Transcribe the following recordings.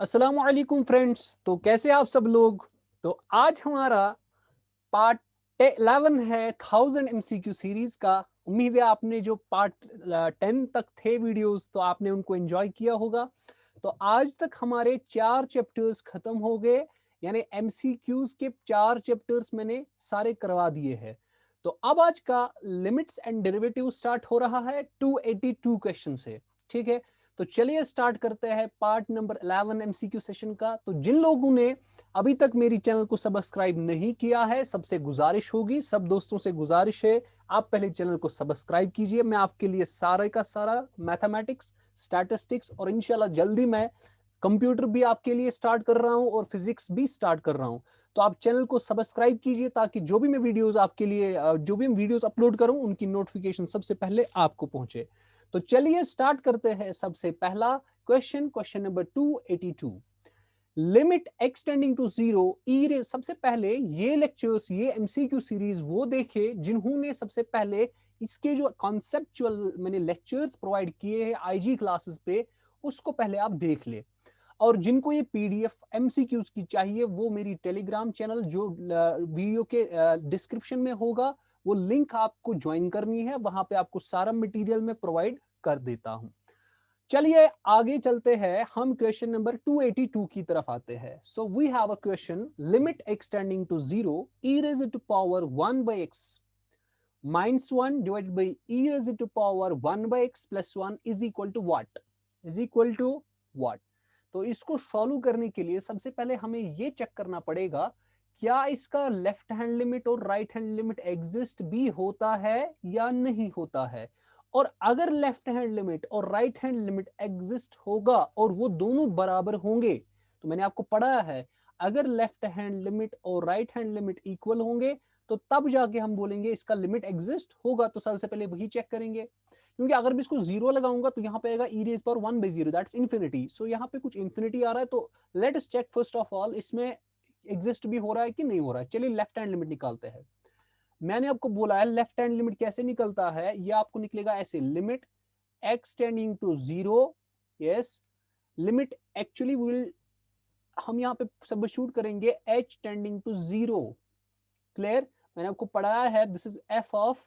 अस्सलाम वालेकुम फ्रेंड्स। तो कैसे आप सब लोग। तो आज हमारा पार्ट 11 है 1000 MCQ सीरीज का। उम्मीद है आपने जो पार्ट 10 तक थे वीडियोस तो आपने उनको एंजॉय किया होगा। तो आज तक हमारे 4 चैप्टर्स खत्म हो गए, यानी MCQs के 4 चैप्टर्स मैंने सारे करवा दिए हैं। तो अब आज का लिमिट्स एंड डेरिवेटिव स्टार्ट हो रहा है 282 क्वेश्चन से। ठीक है, तो चलिए स्टार्ट करते हैं पार्ट नंबर 11 MCQ सेशन का। तो जिन लोगों ने अभी तक मेरी चैनल को सब्सक्राइब नहीं किया है, सबसे गुजारिश होगी, सब दोस्तों से गुजारिश है, आप पहले चैनल को सब्सक्राइब कीजिए। मैं आपके लिए सारे का सारा मैथमेटिक्स, स्टैटिस्टिक्स और इंशाल्लाह जल्दी मैं कंप्यूटर भी आपके लिए स्टार्ट कर रहा हूं और फिजिक्स भी स्टार्ट कर रहा हूं। तो आप चैनल को सब्सक्राइब कीजिए ताकि जो भी मैं वीडियोस आपके लिए जो भी मैं वीडियोस अपलोड करूं उनकी नोटिफिकेशन सबसे पहले आपको पहुंचे। तो चलिए स्टार्ट करते हैं। सबसे पहला question number 282, limit extending to zero e. सबसे पहले ये लेक्चर्स, ये एमसीक्यू सीरीज वो देखे जिन्होंने सबसे पहले इसके जो कॉन्सेप्चुअल मैंने लेक्चर्स प्रोवाइड किए हैं आईजी क्लासेस पे, उसको पहले आप देख ले। और जिनको ये पीडीएफ एमसीक्यूज की चाहिए वो मेरी टेलीग्राम चैनल जो वीडियो के डिस्क्रिप्शन में होगा, वो लिंक आपको ज्वाइन करनी है, वहां पे आपको सारा मटेरियल में प्रोवाइड कर देता हूं। चलिए आगे चलते हैं, हम क्वेश्चन नंबर 282 की तरफ आते हैं। So we have a question, limit extending to zero e raise to power 1 by x minus 1 divided by e raised to power 1 by x plus 1 is equal to what? is equal to what? तो इसको solve करने के लिए सबसे पहले हमें ये check करना पड़ेगा, क्या इसका लेफ्ट हैंड लिमिट और राइट हैंड लिमिट एग्जिस्ट भी होता है या नहीं होता है। और अगर लेफ्ट हैंड लिमिट और राइट हैंड लिमिट एग्जिस्ट होगा और वो दोनों बराबर होंगे, तो मैंने आपको पढ़ाया है अगर लेफ्ट हैंड लिमिट और राइट हैंड लिमिट इक्वल होंगे तो तब जाके हम बोलेंगे इसका लिमिट एग्जिस्ट होगा। तो सबसे पहले वही चेक करेंगे, क्योंकि अगर मैं इसको जीरो लगाऊंगा तो यहाँ पे आएगा e raise power 1 by 0, that's infinity. So यहाँ पे कुछ इन्फिनिटी आ रहा है, तो let us check first of all इसमें एग्जिस्ट भी हो रहा है कि नहीं हो रहा है। चलिए लेफ्ट हैंड लिमिट निकालते हैं। मैंने आपको बोला है लेफ्ट हैंड लिमिट कैसे निकलता है, ये आपको निकलेगा ऐसे, limit x tending to zero, yes, limit actually will हम यहाँ पे सब्स्टिट्यूट करेंगे H tending to zero. Clear, मैंने आपको पढ़ाया है this is F of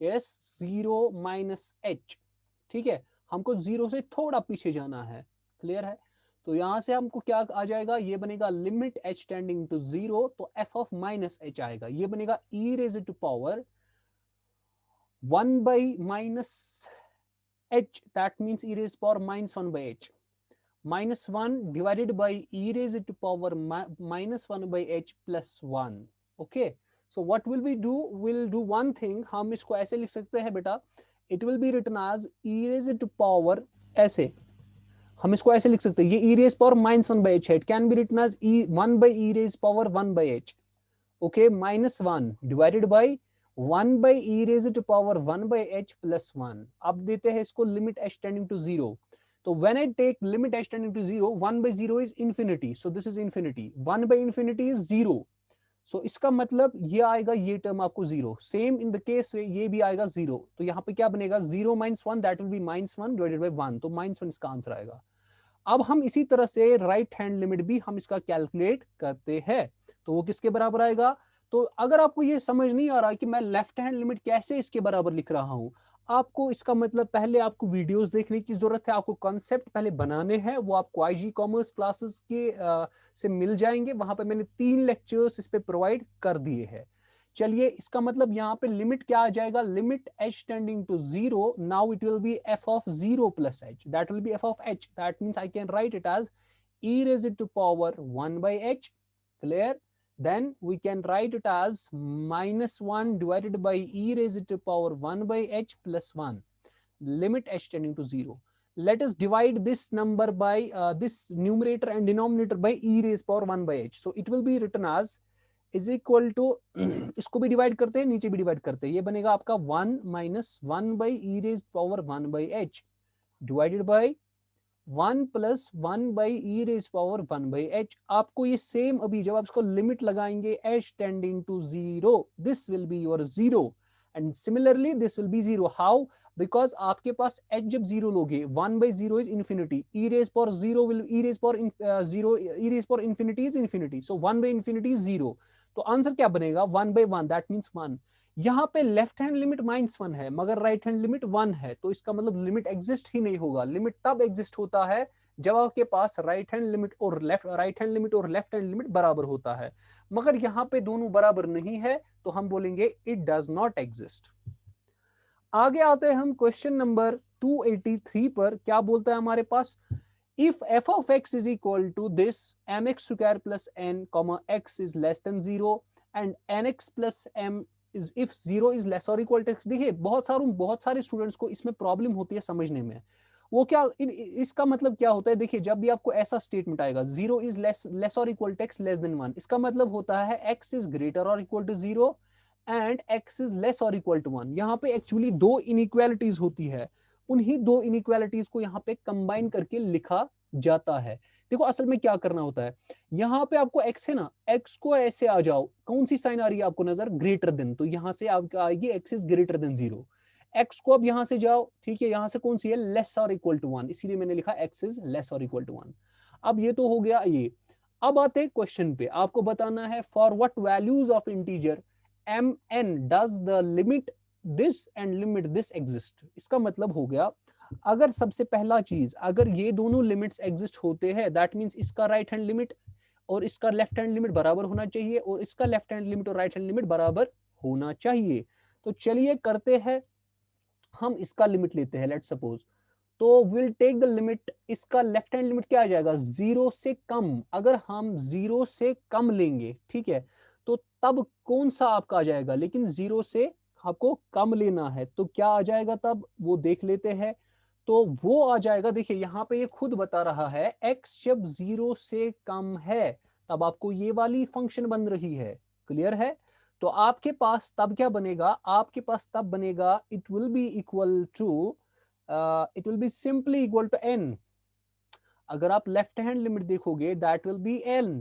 S zero minus H. ठीक है, हमको जीरो से थोड़ा पीछे जाना है। क्लियर है, तो यहां से हमको क्या आ जाएगा, ये बनेगा limit h tending to zero, तो एफ ऑफ माइनस एच आएगा, ये बनेगा e raise to power 1 by minus h, that means e raised power minus 1 by h, minus 1 divided by e raised to power minus 1 by h plus 1. Okay, so what will we do, we'll do one thing, हम इसको ऐसे लिख सकते हैं बेटा, it will be written as e raised to power, ऐसे हम इसको ऐसे लिख सकते हैं, ये e raised power minus 1 by h है, it can be written as e 1 by e raised power 1 by h. Okay, minus 1 divided by 1 by e raised to power 1 by h plus 1. अब देते हैं इसको लिमिट h tending to 0. तो when I take limit h tending to 0, 1 by 0 is infinity, so this is infinity, 1 by infinity is 0. So इसका मतलब ये आएगा, ये टर्म आपको 0, सेम इन द केस में ये भी आएगा 0। तो यहाँ पे क्या बनेगा, 0 minus 1, that will B minus 1 divided by 1, तो minus 1 इसका आंसर आएगा। अब हम इसी तरह से राइट हैंड लिमिट भी हम इसका कैलकुलेट करते हैं, तो वो किसके बराबर आएगा। तो अगर आपको ये समझ नहीं आ रहा कि मैं लेफ्ट हैंड लिमिट कैसे इसके बराबर लिख रहा हूं, आपको इसका मतलब पहले आपको वीडियोस देखने की जरूरत है, आपको कॉन्सेप्ट पहले बनाने हैं, वो आपको आईजी कॉमर्स क्लासेस के से मिल जाएंगे, वहां पे मैंने 3 लेक्चर्स इस पे प्रोवाइड कर दिए हैं। चलिए इसका मतलब यहाँ पे लिमिट क्या आ जाएगा, limit h tending to zero, now it will be f of 0 plus h, that will be f of h, that means I can write it as e raised to power 1 by h. Clear, then we can write it as minus 1 divided by e raised to power 1 by h plus 1, limit h tending to 0. Let us divide this number by this numerator and denominator by e raised power 1 by h, so it will be written as is equal to इसको भी divide करते हैं, नीचे भी divide करते हैं, ये बनेगा आपका 1 minus 1 by e raise power 1 by H divided by 1 plus 1 by e raise power 1 by H. आपको ये सेम अभी जब आप इसको लिमिट लगाएंगे H tending to zero, this will be your zero and similarly this will be zero. How, because आपके पास h जब जीरो लोगे 1/0 is infinity, e raised power 0 will e raised power 0 e raised power infinity is infinity, so 1/infinity is 0. तो answer क्या बनेगा 1/1, that means 1. यहाँ पे left hand limit -1 है मगर राइट हैंड लिमिट 1 है, तो इसका मतलब लिमिट एग्जिस्ट ही नहीं होगा. लिमिट तब एग्जिस्ट होता है जब आपके पास राइट हैंड लिमिट और लेफ्ट हैंड लिमिट बराबर होता है. मगर यहाँ पे दोनों बराबर नहीं है तो हम बोलेंगे इट डज नॉट एग्जिस्ट. आगे आते हैं हम क्वेश्चन नंबर 283 पर. क्या बोलता है हमारे पास, if f of x is equal to this mx square plus n comma x is less than 0 and nx plus m is if 0 is less or equal to x. देखिए बहुत सारे students को इसमें प्रॉब्लम होती है समझने में. वो क्या इसका मतलब क्या होता है, देखिए जब भी आपको ऐसा स्टेटमेंट आएगा 0 is less or equal to x less than 1, इसका मतलब होता है x is greater or equal to 0 and x is less or equal to 1. यहाँ पे एक्चुअली दो इनइक्वालिटीज होती है, उन्हीं दो इनइक्वालिटीज को यहाँ पे कंबाइन करके लिखा जाता है. देखो असल में क्या करना होता है, यहाँ पे आपको x है ना, x को ऐसे आ जाओ, कौन सी साइन आ रही है आपको नजर, ग्रेटर देन, तो यहाँ से आपको आएगी x is greater than 0. x को अब यहाँ से जाओ, ठीक है, यहाँ से कौन सी है, लेस और इक्वल टू 1, इसीलिए मैंने लिखा x इज लेस और इक्वल टू 1. अब ये तो हो गया ये. अब आते हैं क्वेश्चन पे, आपको बताना है for what values of integer mn does the limit this and limit this exist. इसका मतलब हो गया, अगर सबसे पहला चीज, अगर ये दोनों लिमिट्स एग्जिस्ट होते हैं दैट मींस इसका राइट हैंड लिमिट और इसका लेफ्ट हैंड लिमिट बराबर होना चाहिए और इसका लेफ्ट हैंड लिमिट और राइट हैंड लिमिट बराबर होना चाहिए. तो चलिए करते हैं, हम इसका लिमिट लेते हैं लेट्स सपोज. तो विल टेक द लिमिट, इसका लेफ्ट हैंड लिमिट क्या आ जाएगा, 0 से कम. अगर हम 0 से कम लेंगे, ठीक है, तो तब कौन सा आपका आ जाएगा, लेकिन 0 से आपको कम लेना है तो क्या आ जाएगा तब वो देख लेते हैं. तो वो आ जाएगा, देखिए यहाँ पे ये खुद बता रहा है x जब 0 से कम है तब आपको ये वाली फंक्शन बन रही है. क्लियर है. तो आपके पास तब क्या बनेगा, आपके पास तब बनेगा it will be equal to it will be simply equal to n. अगर आप लेफ्ट हैंड लिमिट देखोगे दैट विल बी n,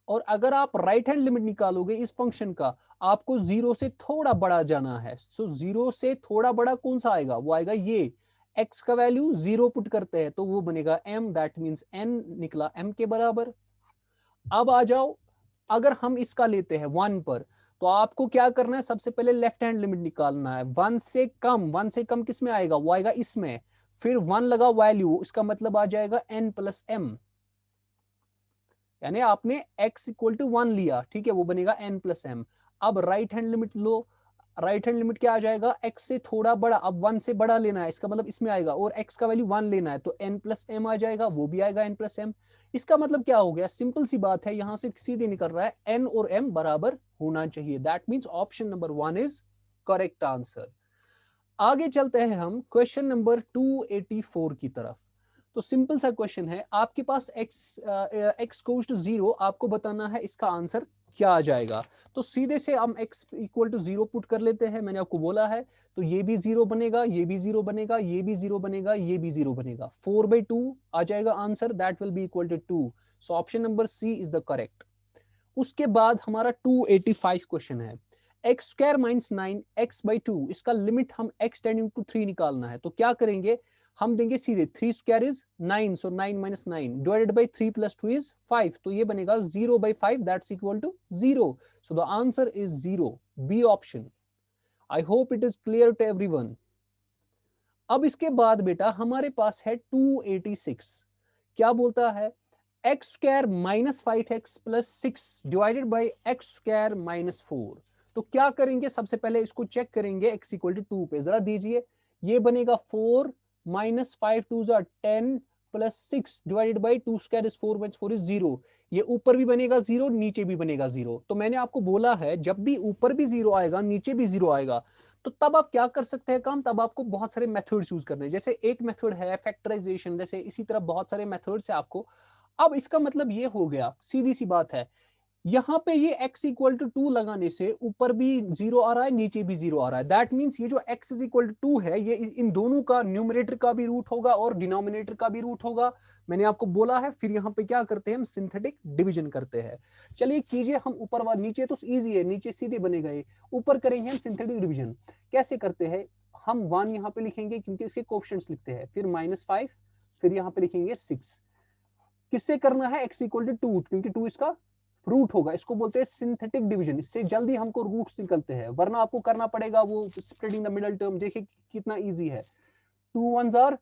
और अगर आप राइट हैंड लिमिट निकालोगे इस फंक्शन का, आपको 0 से थोड़ा बड़ा जाना है. सो 0 से थोड़ा बड़ा कौन सा आएगा, वो आएगा ये, x का वैल्यू 0 पुट करते हैं तो वो बनेगा m, दैट मींस n निकला m के बराबर. अब आ जाओ, अगर हम इसका लेते हैं 1 पर, तो आपको क्या करना है, सबसे पहले लेफ्ट हैंड लिमिट निकालना है. 1 से कम किस में आएगा, वो आएगा इसमें, फिर 1 लगा वैल्यू, इसका मतलब आ जाएगा n प्लस m, यानी आपने x इक्वल टू 1 लिया, ठीक है, वो बनेगा n प्लस m. अब राइट हैंड लिमिट लो, राइट हैंड लिमिट क्या आ जाएगा, x से थोड़ा बड़ा, अब 1 से बड़ा लेना है, इसका मतलब इसमें आएगा, और x का वैल्यू 1 लेना है तो n प्लस m आ जाएगा, वो भी आएगा n प्लस m. इसका मतलब क्या हो गया, सिंपल सी बात है, यहां से सीधे निकल रहा है n और m बराबर होना चाहिए. That means option number 1 is correct answer. आगे चलते हैं हम क्वेश्चन नंबर 284 की तरफ. तो सिंपल सा क्वेश्चन है, आपके पास x गोज टू 0, आपको बताना है इसका आंसर क्या आ जाएगा. तो सीधे से हम x इक्वल टू 0 पुट कर लेते हैं, मैंने आपको बोला है, तो ये भी 0 बनेगा, ये भी 0 बनेगा, ये भी 0 बनेगा, ये भी 0 बनेगा, 4/2 आ जाएगा answer, that will be equal to 2. So option number C is the correct. उसके बाद हमारा 285 क्वेश्चन है, एक्स स्क्वायर माइनस 9 x/2, इसका लिमिट हम x टेंडिंग टू 3 निकालना है. तो क्या करेंगे, हम देंगे सीधे 3 square is 9, so 9 minus 9 divided by 3 plus 2 is 5, तो ये बनेगा 0/5, that's equal to 0. So the answer is 0, B option. I hope it is clear to everyone. अब इसके बाद बेटा हमारे पास है 286. क्या बोलता है, x square minus 5x plus 6 divided by x square minus 4. तो क्या करेंगे, सबसे पहले इसको चेक करेंगे x इक्वल टू 2 पे, जरा दीजिए, ये बनेगा 4 minus 5 2 10 plus 6 divided by 2 square is 4 minus 4 is 0. ये ऊपर भी बनेगा 0, नीचे भी बनेगा 0. तो मैंने आपको बोला है जब भी ऊपर भी 0 आएगा नीचे भी 0 आएगा तो तब आप क्या कर सकते हैं काम, तब आपको बहुत सारे मेथड्स यूज करने हैं. जैसे एक मेथड है फैक्टराइजेशन, जैसे इसी तरह बहुत सारे मेथड्स है आपको. अब इसका मतलब ये हो गया, सीधी सी बात है, यहां पे ये x इक्वल टू 2 लगाने से ऊपर भी 0 आ रहा है, नीचे भी 0 आ रहा है. दैट मींस ये जो x इज इक्वल टू 2 है, ये इन दोनों का न्यूमरेटर का भी रूट होगा और डिनोमिनेटर का भी रूट होगा. मैंने आपको बोला है. फिर यहाँ पे क्या करते हैं, हम सिंथेटिक डिवीजन करते हैं. चलिए कीजिए, हम ऊपर वाला, नीचे तो इजी है, नीचे सीधे बनेगा, ये ऊपर करेंगे हम सिंथेटिक डिवीजन. कैसे करते हैं, हम 1 यहाँ पे लिखेंगे क्योंकि इसके कोएफिशिएंट्स लिखते हैं, फिर -5, फिर यहाँ पे लिखेंगे 6। किससे करना है? x इक्वल टू 2, क्योंकि 2 इसका रूट होगा। इसको बोलते हैं सिंथेटिक डिवीजन, इससे जल्दी हमको रूट्स निकलते हैं, वरना आपको करना पड़ेगा वो स्प्लिटिंग द मिडल टर्म। देखिए कितना इजी है। 2 1s are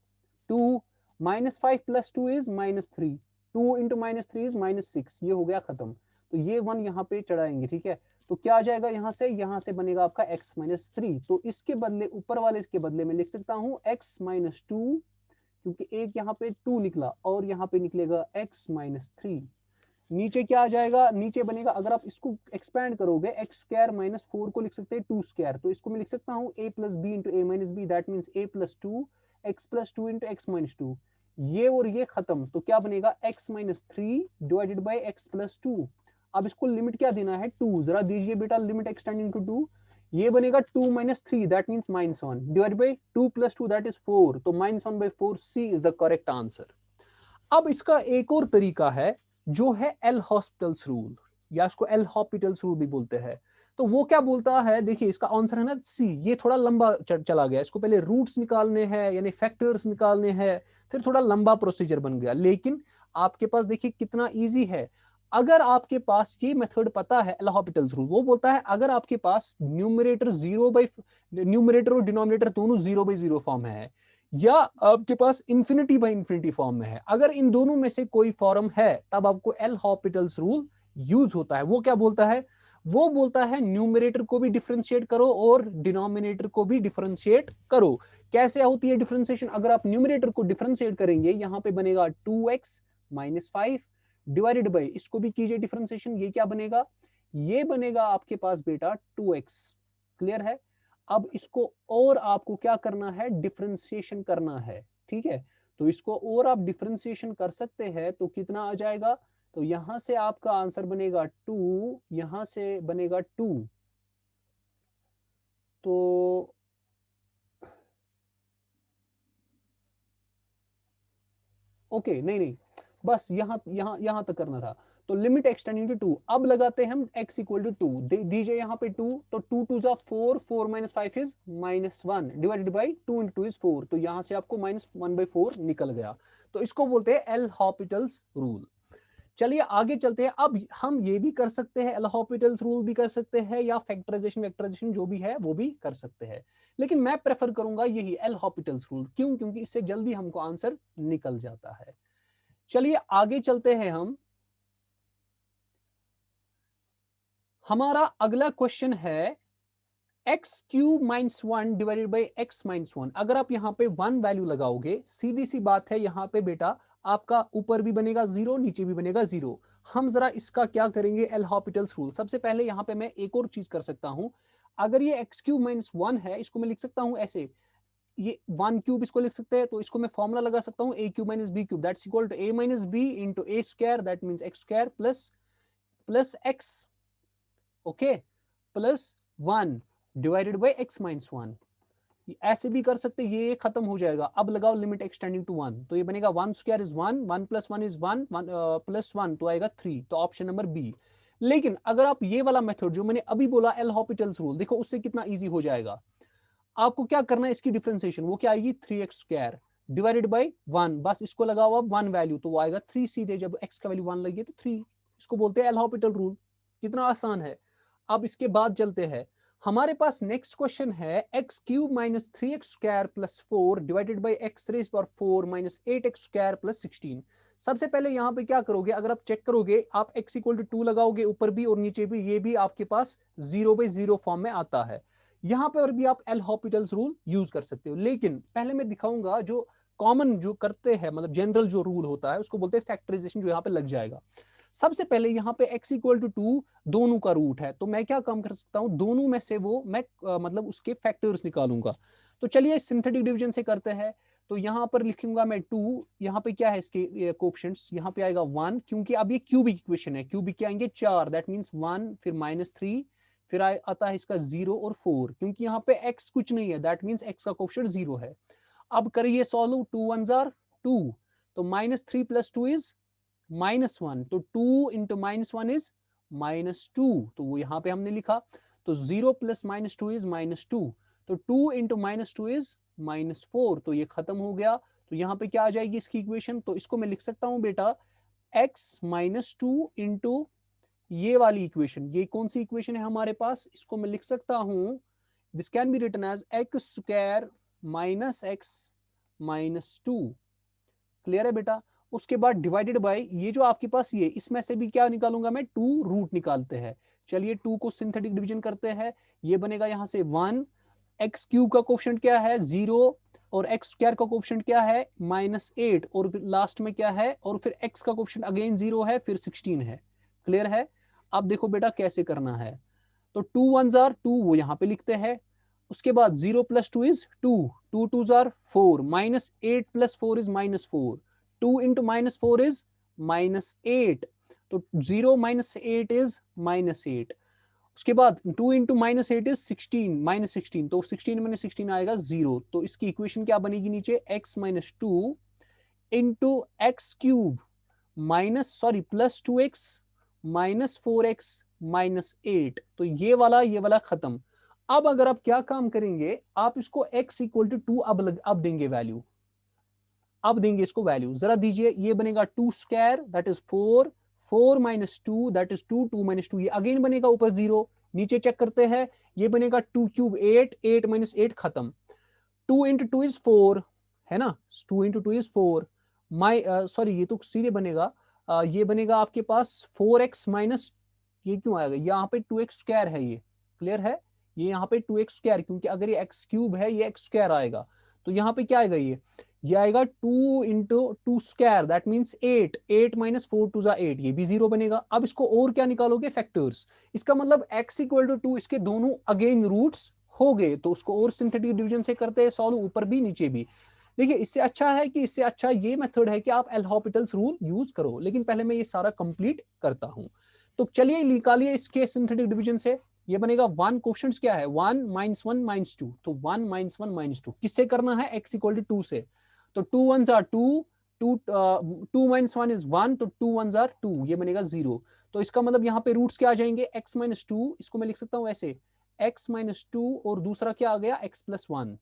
2, -5 + 2 is -3, 2 into -3 is -6, ये हो गया खत्म। तो ये 1 यहाँ पे चढ़ाएंगे, ठीक है। तो क्या आ जाएगा यहाँ से बनेगा आपका x - 3। तो इसके बदले, ऊपर वाले इसके बदले में लिख सकता हूँ x - 2, क्योंकि एक यहाँ पे 2 निकला और यहाँ पे निकलेगा x - 3। नीचे क्या आ जाएगा? नीचे बनेगा, अगर आप इसको एक्सपैंड करोगे, x² - 4 को लिख सकते हैं 2², तो इसको मैं लिख सकता हूँ a + b × a - b, that means a + 2 x + 2 × x - 2। ये और ये खत्म, तो क्या बनेगा? x - 3 divided by x + 2। अब इसको लिमिट क्या देना है? 2। जरा दीजिए बेटा लिमिट एक्सटेंडिंग टू 2। ये बनेगा 2 - 3, that means -1 divide by 2 + 2, that is 4। तो -1/4, C is the correct answer. अब इसका एक और तरीका है जो है एल हॉस्पिटल्स रूल, या इसको एल हॉस्पिटल्स रूल भी बोलते हैं। तो वो क्या बोलता है? देखिए इसका आंसर है ना सी। ये थोड़ा लंबा चला गया, इसको पहले रूट्स निकालने हैं, यानी फैक्टर्स निकालने हैं, फिर थोड़ा लंबा प्रोसीजर बन गया। लेकिन आपके पास देखिए कितना इजी है। अगर आपके पास ये मेथड पता है, एल हॉस्पिटल्स रूल वो बोलता है अगर आपके पास न्यूमरेटर और डिनोमिनेटर दोनों 0/0 फॉर्म है, या आपके पास ∞/∞ फॉर्म में है, अगर इन दोनों में से कोई फॉर्म है, तब आपको एल हॉस्पिटल्स रूल यूज होता है। वो क्या बोलता है? वो बोलता है न्यूमरेटर को भी डिफरेंशिएट करो और डिनोमिनेटर को भी डिफरेंशिएट करो। कैसे होती है डिफरेंशिएशन? अगर आप न्यूमरेटर को डिफरेंशिएट करेंगे, यहां पे बनेगा 2x - 5 डिवाइडेड बाई, इसको भी कीजिए डिफरेंशिएशन, ये क्या बनेगा? ये बनेगा आपके पास बेटा 2x। क्लियर है? अब इसको और आपको क्या करना है? डिफरेंशिएशन करना है, ठीक है। तो इसको और आप डिफरेंशिएशन कर सकते हैं, तो कितना आ जाएगा? तो यहां से आपका आंसर बनेगा 2, यहां से बनेगा 2। तो ओके, नहीं, बस यहां तक करना था। तो लिमिट एक्सटेंडिंग टू 2, अब लगाते हैं हम x इक्वल टू 2, दीजिए यहाँ पे 2, तो 2 2 जा 4, 4 - 5 इज -1 डिवाइडेड बाई 2 × 2 इज 4। तो यहां से आपको -1/4 निकल गया। तो इसको बोलते हैं एल हॉस्पिटल्स रूल। चलिए आगे चलते हैं। अब हम ये भी कर सकते हैं, एल हॉस्पिटल्स रूल भी कर सकते हैं, या फैक्टराइजेशन वेक्टराइजेशन जो भी है वो भी कर सकते हैं। लेकिन मैं प्रेफर करूंगा यही एल हॉस्पिटल्स रूल। क्यों? क्योंकि इससे जल्दी हमको आंसर निकल जाता है। चलिए आगे चलते हैं हम। हमारा अगला क्वेश्चन है x³ - 1 डिवाइडेड बाई x - 1। अगर आप यहाँ पे 1 वैल्यू लगाओगे, सीधी सी बात है, यहाँ पे बेटा आपका ऊपर भी बनेगा 0, नीचे भी बनेगा 0। हम जरा इसका क्या करेंगे? L hospitals rule. सबसे पहले यहाँ पे मैं एक और चीज कर सकता हूं। अगर ये x³ - 1 है, इसको मैं लिख सकता हूं ऐसे, ये 1³ इसको लिख सकते हैं, तो इसको मैं फॉर्मूला लगा सकता हूं a³ - b³ that's equal to a - b into a², that means x² plus x, okay, plus 1 divided by x - 1। ऐसे भी कर सकते, ये खत्म हो जाएगा। अब लगाओ लिमिट एक्सटेंडिंग टू 1, तो ये बनेगा 1² इज 1, 1 + 1 इज 1, प्लस 1 तो आएगा 3। तो ऑप्शन नंबर बी। लेकिन अगर आप ये वाला मेथड जो मैंने अभी बोला, एल हॉस्पिटल्स रूल, देखो उससे कितना इजी हो जाएगा। आपको क्या करना है? इसकी डिफरेंशिएशन वो क्या आएगी? 3x² डिवाइडेड बाई 1, बस इसको लगाओ अब 1 वैल्यू, तो वो आएगा 3 सीधे। जब x का वैल्यू 1 लगी तो 3। इसको बोलते हैं एल हॉस्पिटल रूल। कितना आसान है। अब इसके बाद चलते हैं, हमारे पास नेक्स्ट क्वेश्चन है x³ - 3x² + 4 divided by x⁴ - 8x² + 16। सबसे पहले यहाँ पे क्या करोगे? अगर आप चेक करोगे, आप x = 2 लगाओगे ऊपर भी और नीचे भी, ये भी आपके पास 0/0 फॉर्म में आता है। यहां पर भी आप एल हॉस्पिटल्स रूल यूज कर सकते हो। लेकिन पहले मैं दिखाऊंगा जो कॉमन जो करते हैं, मतलब जनरल जो रूल होता है, उसको बोलते हैं फैक्टराइजेशन, जो यहाँ पे लग जाएगा। सबसे पहले यहाँ पे x = 2 दोनों का रूट है, तो मैं क्या काम कर सकता हूँ? दोनों में से वो मैं मतलब उसके फैक्टर्स निकालूंगा। तो चलिए सिंथेटिक डिवीजन से करते हैं। तो यहाँ पर लिखूंगा मैं 2, यहाँ पे क्या है इसके कोएफिशिएंट्स? यहाँ पे आएगा 1, क्योंकि अब ये क्यूबिक इक्वेशन है, क्यूबिक क्या आएंगे? 4, दैट मीन्स 1, फिर -3, फिर आता है इसका 0 और 4, क्योंकि यहाँ पे x कुछ नहीं है, दैट मीन्स x का कोएफिशिएंट 0 है। अब करिए सॉल्व, 2 1s are 2, तो -3 + 2 इज -1, तो 2 × -1 इज -2, तो वो यहाँ पे हमने लिखा। तो 0 + -2 इज -2, तो 2 इंटू माइनस टू इज -4, तो ये खत्म हो गया। तो यहाँ पे क्या आ जाएगी इसकी इक्वेशन, तो इसको मैं लिख सकता हूँ बेटा x माइनस टू इंटू ये वाली इक्वेशन, ये कौन सी इक्वेशन है हमारे पास, इसको मैं लिख सकता हूं, this can be written as x square minus x minus two. Clear है बेटा। उसके बाद डिवाइडेड बाय ये जो आपके पास ये, इसमें से भी क्या निकालूंगा मैं, 2 रूट निकालते हैं। चलिए 2 को सिंथेटिक डिवीजन करते हैं, ये बनेगा यहां से 1, एक्स क्यूब का कोफिशिएंट क्या है 0, और एक्स स्क्वायर का कोफिशिएंट क्या है -8, और लास्ट में क्या है, और फिर एक्स का कोफिशिएंट अगेन 0 है, फिर 16 है। क्लियर है। अब देखो बेटा कैसे करना है, तो 2 1 जार 2 वो यहां पे लिखते हैं, उसके बाद 0 plus 2 is 2, 2 2 jar 4, -8 plus 4 is -4, 2 into -4 is -8, तो 0 -8 इज -8। उसके बाद 2 इंटू -8 इज 16, -16, तो 16 में 16 आएगा 0। तो इसकी इक्वेशन क्या बनेगी नीचे, x minus two into x cube plus 2x -4x -8, तो ये वाला खत्म। अब अगर आप क्या काम करेंगे, आप इसको x इक्वल टू 2 अब देंगे वैल्यू, अब देंगे इसको वैल्यू, जरा दीजिए, ये बनेगा 2 square that is 4, 4 minus 2 that is 2, 2 minus 2 ये अगेन बनेगा ऊपर 0, नीचे चेक करते हैं, ये बनेगा 2 क्यूब 8, 8 माइनस 8 खत्म, 2 इंटू 2 इज 4 है ना, 2 इंटू 2 इज 4, माई सॉरी ये तो सीधे बनेगा, ये बनेगा आपके पास 4x माइनस, ये क्यों आएगा, यहाँ पे 2x स्क्वायर है, ये क्लियर है, ये यहाँ पे 2x स्क्वायर, क्योंकि अगर ये x क्यूब है ये x स्क्वायर आएगा, तो यहाँ पे क्या आएगा, ये आएगा 2 into 2 square that means 8, 8 minus 4 two जा 8, ये भी 0 बनेगा। अब इसको और क्या निकालोगे, फैक्टर्स, इसका मतलब x इक्वल टू 2, इसके दोनों अगेन रूट्स हो गए, तो उसको और सिंथेटिक डिवीजन से करते हैं सॉल्व, ऊपर भी नीचे भी। देखिए इससे अच्छा है कि इससे अच्छा ये मेथड है कि आप एल हॉपिटल्स रूल यूज करो, लेकिन पहले मैं ये सारा कंप्लीट करता हूं। तो चलिए निकालिए इसके सिंथेटिक डिवीजन से, ये बनेगा 1, क्वेश्चंस क्या है 1 माइनस 1 माइनस 2, तो 1 माइनस 1 माइनस 2 किससे करना है, x इक्वल टू 2 से, तो 2 1 आर 2, 2 माइनस 1 इज 1, तो 2 1 आर 2, ये बनेगा 0। तो इसका मतलब यहाँ पे रूट्स क्या आ जाएंगे, x माइनस 2, इसको मैं लिख सकता हूँ ऐसे, x माइनस 2, और दूसरा क्या आ गया x प्लस 1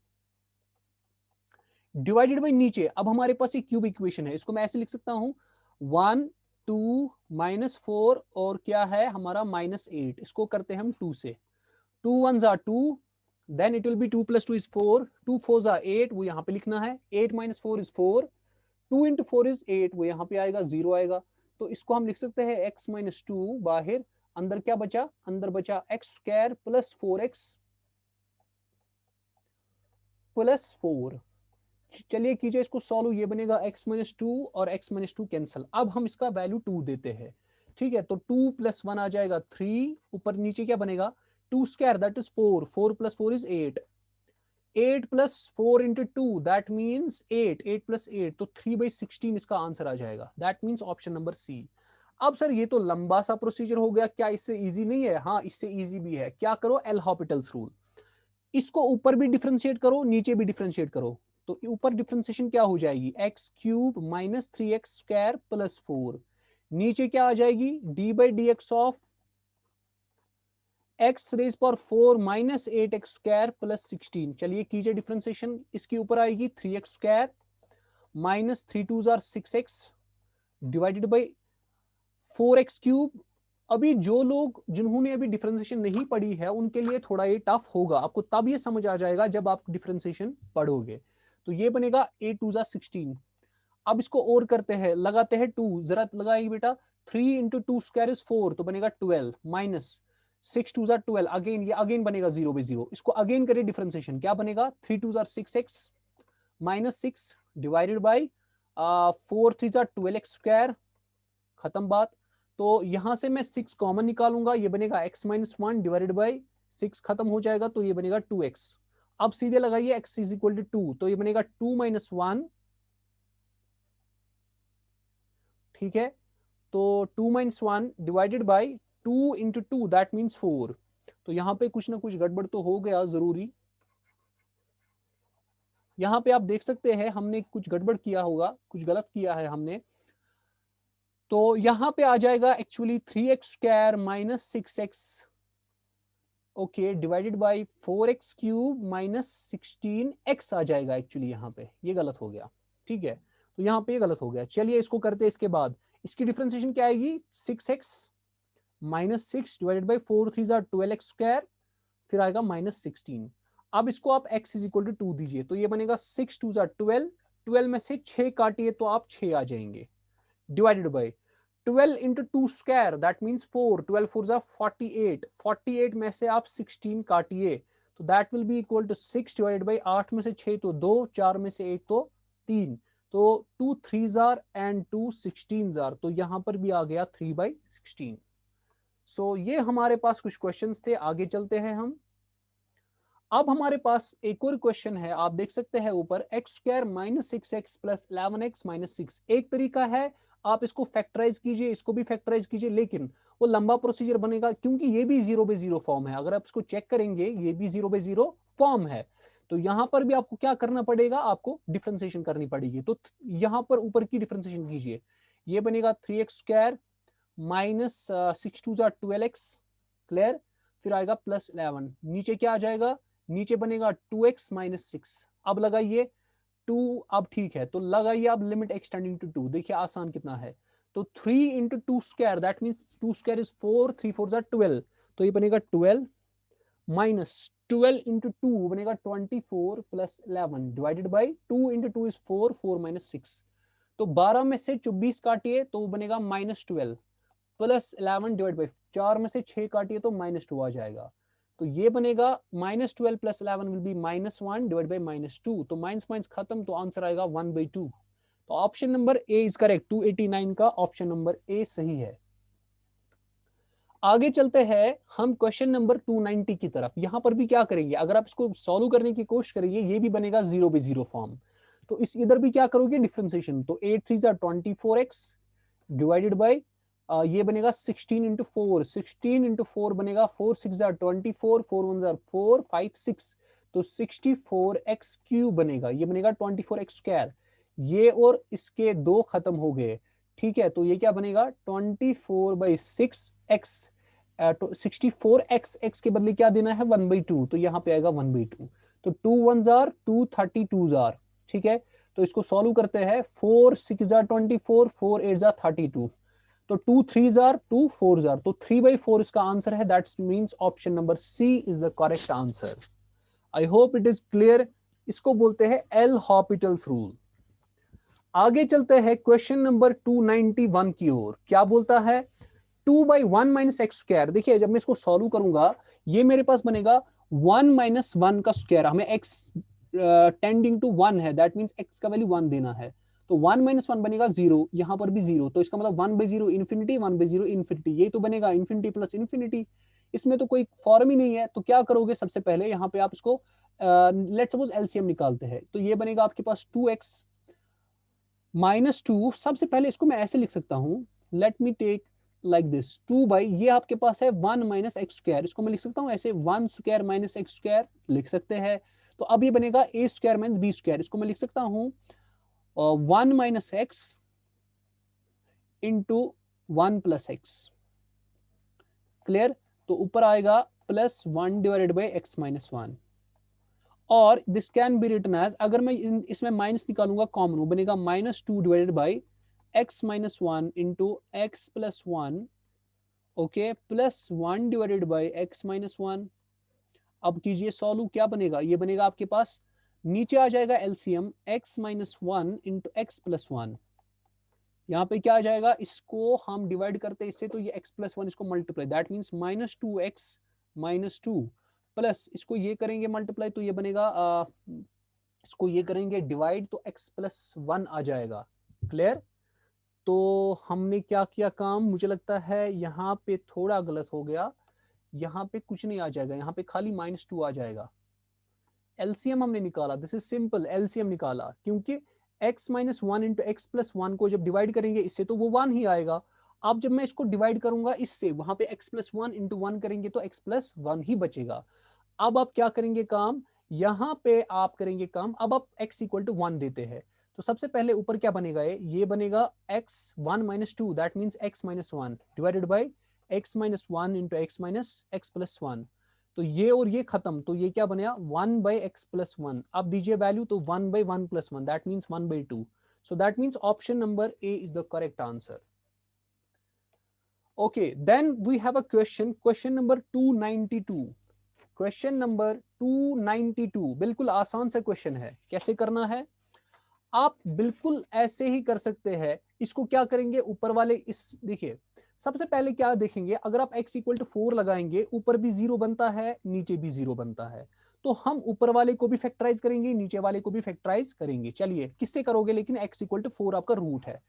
डिवाइडेड बाई नीचे। अब हमारे पास एक क्यूब इक्वेशन है, इसको मैं ऐसे लिख सकता हूं 1 2 -4 और क्या है हमारा -8, इसको करते हैं हम 2 से, 2 1 जा 2, then it will be 2 plus 2 is 4, 2 4 जा 8, वो यहाँ पे लिखना है, 8 माइनस 4 इज 4, 2 इंटू 4 इज 8, वो यहाँ पे आएगा 0 आएगा। तो इसको हम लिख सकते हैं x माइनस 2 बाहर, अंदर क्या बचा, अंदर बचा x square plus 4x plus 4। चलिए कीजिए इसको सॉल्व, ये बनेगा x माइनस 2 और x माइनस 2 कैंसिल, अब हम इसका वैल्यू 2 देते हैं, ठीक है, तो 2 प्लस 1 आ जाएगा 3, ऊपर नीचे क्या बनेगा 2 square that is 4, 4 plus 4 is 8, 8 plus 4 into 2 that means 8, 8 plus 8, तो 3/16 इसका आंसर आ जाएगा, that means option number C. अब सर ये तो लंबा सा प्रोसीजर हो गया, क्या इससे इजी नहीं है, हाँ इससे इजी भी है, क्या करो एल हॉपिटल्स रूल, इसको ऊपर भी डिफरेंशिएट करो नीचे भी डिफरेंशिएट करो, तो ऊपर डिफरेंशिएशन क्या हो जाएगी x cube minus 3x square plus 4, नीचे क्या आ जाएगी d by d x of x raise पर 4 माइनस 8x स्क्वायर प्लस 16। चलिए कीजिए डिफरेंशिएशन, इसके ऊपर आएगी 3x square minus 3 2 jar 6x divided by 4x cube. अभी जो लोग जिन्होंने अभी डिफरेंशिएशन नहीं पढ़ी है उनके लिए थोड़ा ये टफ होगा, आपको तब ये समझ आ जाएगा जब आप डिफरेंशिएशन पढ़ोगे। तो ये बनेगा 8 2 16। अब इसको और करते हैं, लगाते हैं 2, जरा लगाएंगे बेटा, 3 इंटू 2 स्क्वायर इज 4, तो बनेगा 12 माइनस 6 2 12, अगेन ये अगेन बनेगा 0/0, इसको अगेन करें डिफरेंशिएशन, क्या बनेगा 3 2 6x minus 6 divided by 4 3 12x square, खत्म बात। तो यहां से मैं 6 कॉमन निकालूंगा, ये बनेगा x माइनस 1 डिवाइडेड बाई 6, खत्म हो जाएगा, तो ये बनेगा 2x। अब सीधे लगाइए x इज इक्वल टू 2, तो ये बनेगा 2 माइनस 1, ठीक है, तो 2 minus 1 divided by 2 into 2 that means 4। तो यहां पे कुछ ना कुछ गड़बड़ तो हो गया जरूरी, यहां पे आप देख सकते हैं हमने कुछ गड़बड़ किया होगा, कुछ गलत किया है हमने, तो यहां पे आ जाएगा actually 3x square minus 6x okay, divided by 4x cube minus 16x आ जाएगा एक्चुअली, यहाँ पे ये गलत हो गया, ठीक है, तो यहाँ पे ये गलत हो गया। चलिए इसको करते हैं, इसके बाद इसकी डिफरेंशिएशन क्या आएगी, 6x minus 6 divided by 4 3 jar 12x square, फिर आएगा माइनस 16। अब इसको आप x इज इक्वल टू 2 दीजिए, तो ये बनेगा 6 2 जार 12, 12 में से 6 काटिए तो आप 6 आ जाएंगे, divided by 12 into 2 square that means 4, 12 4 जार 48, 48 में से आप 16 काटिए तो that will be equal to 6 divided by 8 में से 6 तो 2, 4 में से 1 तो 3, तो 2 3 जार एंड 2 16 जार, तो यहां पर भी आ गया 3/16। सो ये हमारे पास कुछ क्वेश्चंस थे, आगे चलते हैं हम। अब हमारे पास एक और क्वेश्चन है, आप देख सकते हैं ऊपर, x square minus 6x plus 11x minus 6। एक तरीका है आप इसको फैक्टराइज कीजिए, इसको भी फैक्टराइज कीजिए, लेकिन वो लंबा प्रोसीजर बनेगा क्योंकि ये भी 0/0 फॉर्म है। अगर आप इसको चेक करेंगे ये भी 0/0 फॉर्म है, तो यहां पर भी आपको क्या करना पड़ेगा, आपको डिफरेंशिएशन करनी पड़ेगी। तो यहां पर ऊपर की डिफरेंशिएशन कीजिए, ये बनेगा 3x square minus 6 2 12x, clear, फिर आएगा प्लस 11, नीचे क्या आ जाएगा, नीचे बनेगा 2x माइनस 6। अब लगाइए 2, अब ठीक है, तो लगाइए अब लिमिट एक्सटेंडिंग टू 2, देखिए आसान कितना है, तो 3 into 2 square that means 2 square is 4, 3 4 jar 12, तो ये बनेगा 12 माइनस 12 इंटू 2 बनेगा 24 plus 11 divided by 2 into 2 is 4, 4 minus 6, तो 12 में से 24 काटिए तो बनेगा माइनस 12 प्लस 11 डिवाइड बाई 4 में से 6 काटिए तो माइनस 2 आ जाएगा, तो ये बनेगा minus 12 plus 11 will be minus 1 divide by minus 2, तो माइनस माइनस खत्म, तो आंसर आएगा 1/2। तो option number A is correct, 289 का ऑप्शन नंबर ए सही है। आगे चलते हैं हम क्वेश्चन नंबर 290 की तरफ। यहां पर भी क्या करेंगे, अगर आप इसको सॉल्व करने की कोशिश करेंगे ये भी बनेगा 0/0 फॉर्म, तो इस इधर भी क्या करोगे डिफरेंशिएशन, तो 8 3 जार 24x डिवाइडेड बाई ये बनेगा 16 इंटू 4, 16 इंटू 4 बनेगा 4 6 जार 24, 4 1 जार 4 5 6, तो 64x क्यूब बनेगा, ये बनेगा 24x स्क्वायर, ये और इसके दो खत्म हो गए, ठीक है, तो ये क्या बनेगा 24/6x, 64x, x के बदले क्या देना है 1/2, तो यहाँ पे आएगा 1/2, तो 2 1 जार 2 32 जार, ठीक है, तो इसको सॉल्व करते हैं, 4 6 जार 24, 4 8 जार 32, तो 2 3 जार 2 4 जार, तो 3/4 इसका आंसर है, that means option number C is the correct answer. I hope it is clear, इसको बोलते हैं एल हॉपिटल्स रूल। आगे चलते हैं क्वेश्चन नंबर 291 की ओर, क्या बोलता है, 2/1 माइनस एक्स स्क्वायर। देखिए जब मैं इसको सॉल्व करूंगा ये मेरे पास बनेगा 1 माइनस 1 का स्क्वायर, हमें x टेंडिंग टू 1 है, दैट मींस x का वैल्यू 1 देना है, तो 1 माइनस 1 बनेगा 0, यहां पर भी 0, तो इसका मतलब 1/0 इन्फिनिटी, 1/0 इन्फिनिटी, यही तो बनेगा इन्फिनिटी प्लस इन्फिनिटी, इसमें तो कोई फॉर्म ही नहीं है। तो क्या करोगे, सबसे पहले यहाँ पे आप इसको लेट्स सपोज एलसीएम निकालते हैं, तो ये बनेगा आपके पास 2x माइनस 2, सबसे पहले इसको मैं ऐसे लिख सकता हूं, let me take like this, 2 by ये आपके पास है 1 माइनस एक्स स्क्वायर, इसको मैं लिख सकता हूं ऐसे 1 स्क्वायर माइनस एक्स स्क्वायर लिख सकते हैं, तो अब ये बनेगा a square minus b square, इसको मैं लिख सकता हूं 1 minus x into 1 plus x, clear, तो ऊपर आएगा plus 1 divided by x minus 1, और this can be written as, अगर मैं इसमें माइनस निकालूंगा कॉमन, वो बनेगा minus 2 divided by x minus 1 into x plus 1, okay, plus 1 divided by x minus 1। अब कीजिए सॉल्व, क्या बनेगा, ये बनेगा आपके पास, नीचे आ जाएगा LCM x minus 1 into x plus 1, यहाँ पे क्या आ जाएगा, इसको हम डिवाइड करते हैं इससे, तो ये x प्लस 1 इसको multiply, that means minus 2x minus 2 plus इसको ये करेंगे मल्टीप्लाई, तो ये बनेगा इसको ये करेंगे डिवाइड, तो x प्लस 1 आ जाएगा, क्लियर। तो हमने क्या किया काम, मुझे लगता है यहाँ पे थोड़ा गलत हो गया, यहाँ पे कुछ नहीं आ जाएगा, यहाँ पे खाली -2 आ जाएगा। एलसीएम हमने निकाला, दिस इज सिंपल, एलसीएम निकाला, क्योंकि x minus 1 into x plus 1 को जब डिवाइड करेंगे इससे तो वो 1 ही आएगा। अब जब मैं इसको डिवाइड करूंगा इससे, वहां पे x प्लस 1 इंटू 1 करेंगे तो x प्लस 1 ही बचेगा। अब आप क्या करेंगे काम, यहाँ पे आप करेंगे काम, अब आप x इक्वल टू 1 देते हैं, तो सबसे पहले ऊपर क्या बनेगा, ये बनेगा x 1 minus 2, that means x minus 1 divided by x minus 1 into x minus x plus 1, तो ये और ये खत्म, तो ये क्या बनेगा 1/x+1। अब दीजिए वैल्यू, तो 1/1+1 that means 1/2। So that means option number A is the correct answer. Okay, then we have a question number 292। Question number 292 बिल्कुल आसान सा क्वेश्चन है। कैसे करना है, आप बिल्कुल ऐसे ही कर सकते हैं। इसको क्या करेंगे, ऊपर वाले इस देखिए, सबसे पहले क्या देखेंगे, अगर आप x इक्वल टू 4 लगाएंगे, ऊपर भी 0 बनता है, नीचे भी 0 बनता है, तो हम ऊपर वाले को भी फैक्टराइज करेंगे, नीचे वाले को भी फैक्टराइज करेंगे। चलिए किससे करोगे, लेकिन x इक्वल टू 4 आपका रूट है,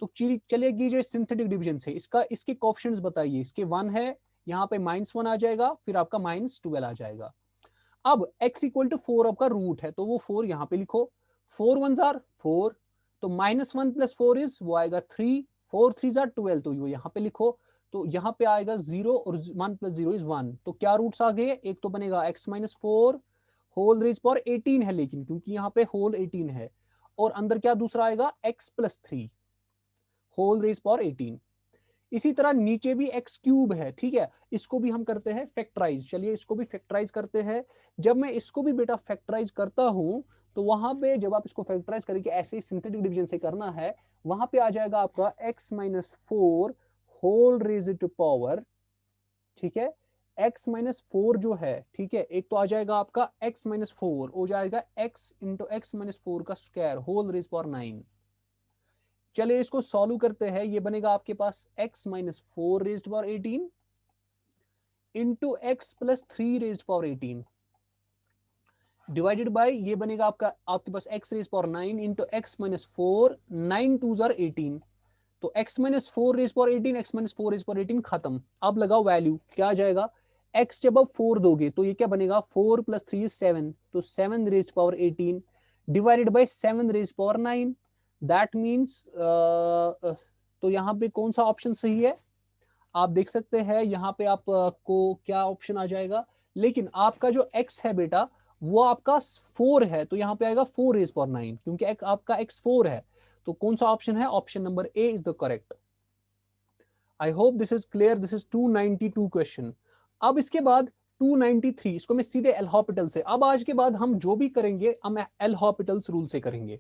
तो चलिए कीजिए सिंथेटिक डिवीजन से। इसके कोएफिशिएंट्स बताइए। इसके 1 है, यहाँ पे -1 आ जाएगा, फिर आपका -12 आ जाएगा। अब x इक्वल टू 4 आपका रूट है, तो वो 4 यहाँ पे लिखो। 4 1s are 4, तो -1 + 4 इज वो आएगा 3, 4 3s are 12, तो वो यहाँ पे लिखो। तो यहाँ पे आएगा 0 और 1 + 0 इज 1। तो क्या रूट्स आ गए, एक तो बनेगा x-4 होल रेज पावर 18 है, लेकिन क्योंकि यहाँ पे होल 18 है, और अंदर क्या दूसरा आएगा x+3 होल रेज पावर 18। इसी तरह नीचे भी x³ है, ठीक है, इसको भी हम करते हैं फैक्टराइज। चलिए इसको भी फैक्टराइज करते हैं। जब मैं इसको भी बेटा फैक्टराइज करता हूं, तो वहां पे जब आप इसको फैक्टराइज करेंगे, ऐसे ही सिंथेटिक डिवीजन से करना है, वहां पे आ जाएगा आपका x-4 whole raise to power, ठीक है, x-4 जो है, ठीक है, एक तो आ जाएगा आपका x-4 हो जाएगा x इंटू x-4 का स्क्वायर होल रेज पावर 9। चलिए इसको सॉल्व करते हैं। ये बनेगा आपके पास x-4 raised power 18 into x+3 raised power 18 divided by, ये बनेगा आपके पास x raised power 9 into x-4, 9 2s are 18, तो x-4 raised power 18, x-4 raised power 18 खत्म। अब लगाओ वैल्यू, क्या आ जाएगा, x जब आप 4 दोगे तो ये क्या बनेगा, 4 + 3 is 7, तो 7 raised power 18 divided by 7 raised power 9, that means तो यहाँ पे कौन सा ऑप्शन सही है, आप देख सकते हैं यहाँ पे आप को क्या ऑप्शन आ जाएगा। लेकिन आपका जो x है बेटा, वो आपका 4 है, तो यहाँ पे आएगा 4 रेज पावर 9, क्योंकि आपका x 4 है। तो कौन सा ऑप्शन है, option number A is the correct. I hope this is clear. This is 292 question. अब इसके बाद 293, इसको मैं सीधे एल हॉपिटल से, अब आज के बाद हम जो भी करेंगे हम एल हॉपिटल्स रूल से करेंगे।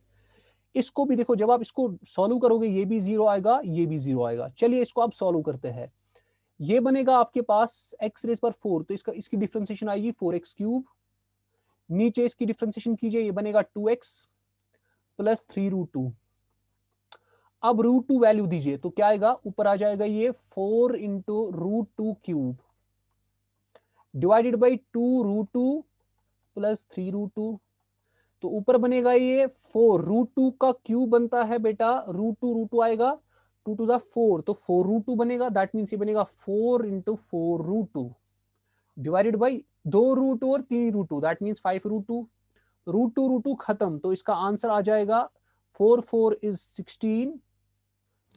इसको भी देखो, जब आप इसको सॉल्व करोगे, ये भी 0 आएगा, ये भी 0 आएगा। चलिए इसको आप सॉल्व करते हैं। ये बनेगा आपके पास x रेज पर 4, तो इसकी डिफरेंशिएशन आएगी 4x³। नीचे इसकी डिफरेंशिएशन कीजिए, ये बनेगा 2x + 3√2। अब √2 वैल्यू दीजिए, तो क्या आएगा, ऊपर आ जाएगा ये 4 इंटू √2³ डिवाइडेड बाई 2√2 + 3√2। तो ऊपर बनेगा ये 4, √2 का क्यूब बनता है बेटा, √2 आएगा, 2 2s are 4, तो 4√2 बनेगा, दैट मीन्स ये बनेगा 4 इंटू 4√2 डिवाइडेड बाई 2√2 और 3√2, दैट मीन्स 5√2। √2 खत्म, तो इसका आंसर आ जाएगा 4 4 is 16।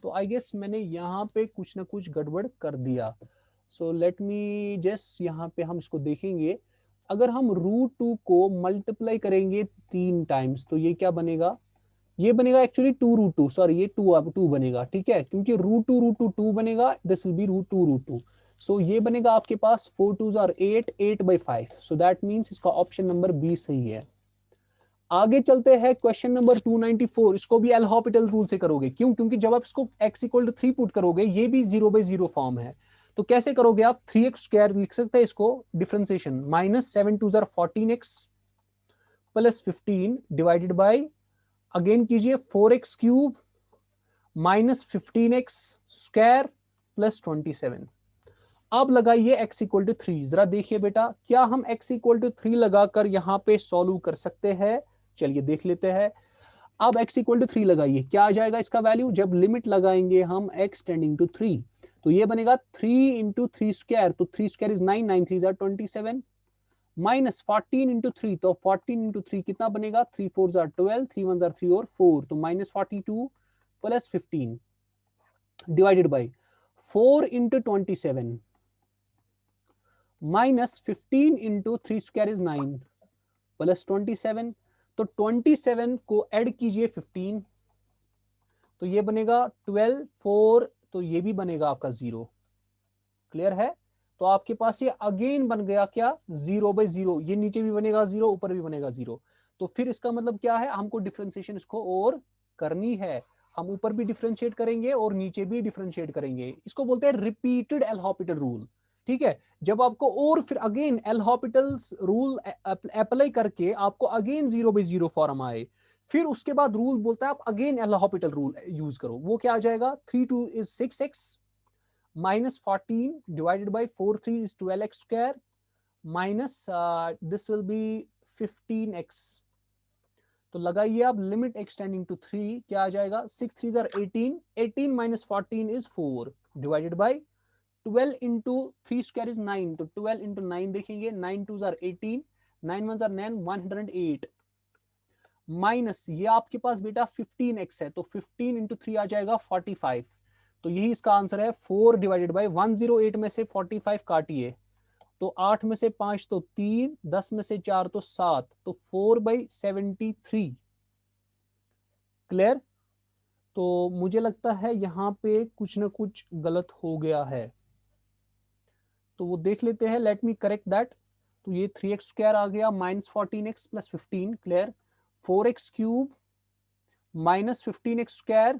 तो आई गेस मैंने यहाँ पे कुछ ना कुछ गड़बड़ कर दिया। सो लेट मी जस्ट, यहाँ पे हम इसको देखेंगे। अगर हम √2 को मल्टीप्लाई करेंगे 3 टाइम्स, तो ये क्या बनेगा, ये बनेगा एक्चुअली 2√2, सॉरी ये 2 बनेगा, ठीक है, क्योंकि √2 2 बनेगा, दिस विल बी √2। सो ये बनेगा आपके पास 4 2s are 8, 8/5, so that means इसका ऑप्शन नंबर बी सही है। आगे चलते हैं क्वेश्चन नंबर 294। इसको भी एल हॉपिटल रूल से करोगे, क्यों, क्योंकि जब आप इसको x = 3 पुट करोगे, ये भी 0/0 फॉर्म है। तो कैसे करोगे आप, 3x² लिख सकते हैं इसको, differentiation -7 2s are 14x + 15 divided by, again कीजिए 4x³ -15x² + 27। अब लगाइए x = 3। जरा देखिए बेटा, क्या हम x = 3 लगाकर यहाँ पे सॉल्व कर सकते हैं। चलिए देख लेते हैं। अब x = 3 लगाइए, क्या आ जाएगा इसका वैल्यू, जब लिमिट लगाएंगे हम x टेंडिंग टू 3, तो ये बनेगा 3 × 3², तो 3² is 9, 9 3s are 27, माइनस 14 × 3, तो 14 × 3 कितना बनेगा, 3 4s are 12, 3 1s are 3 और 4, तो -42 + 15 डिवाइडेड बाई 4 × 27 -15 × 3² is 9 + 27, तो 27 को ऐड कीजिए 15, तो ये बनेगा 12 4, तो ये भी बनेगा आपका 0। क्लियर है। तो आपके पास ये अगेन बन गया क्या, 0/0। ये नीचे भी बनेगा 0, ऊपर भी बनेगा 0। तो फिर इसका मतलब क्या है, हमको डिफरेंशिएशन इसको और करनी है। हम ऊपर भी डिफरेंशिएट करेंगे और नीचे भी डिफरेंशिएट करेंगे। इसको बोलते हैं रिपीटेड एल हॉपिटल रूल। ठीक है, जब आपको और फिर again L Hôpital rule apply करके आपको अगेन 0/0 फॉर्म आए, फिर उसके बाद रूल बोलता है आप again L Hôpital rule use करो। वो क्या आ जाएगा, 3 2 is 6x minus 14 divided by 4 3 is 12x square minus this will be 15x। तो लगाइए आप लिमिट एक्सटेंडिंग टू 3, क्या आ जाएगा, 6 3 are 18, 18 minus 14 is 4 divided by 12 into 3 square is 9, तो 12 into 9 देखेंगे, 9 2 are 18, 9 1 are 9, 108 माइनस ये आपके पास बेटा 15x है, तो 15 into 3 आ जाएगा 45। तो यही इसका आंसर है। 4 डिवाइडेड बाई 108 में से 45 काटिए, तो 8 में से 5 तो 3, 10 में से 4 तो 7, तो 4/73। क्लियर। तो मुझे लगता है यहां पे कुछ ना कुछ गलत हो गया है, तो वो देख लेते हैं। Let me correct that. तो ये 3x स्क्वायर आ गया minus 14x plus 15। Clear. 4x cube minus 15x square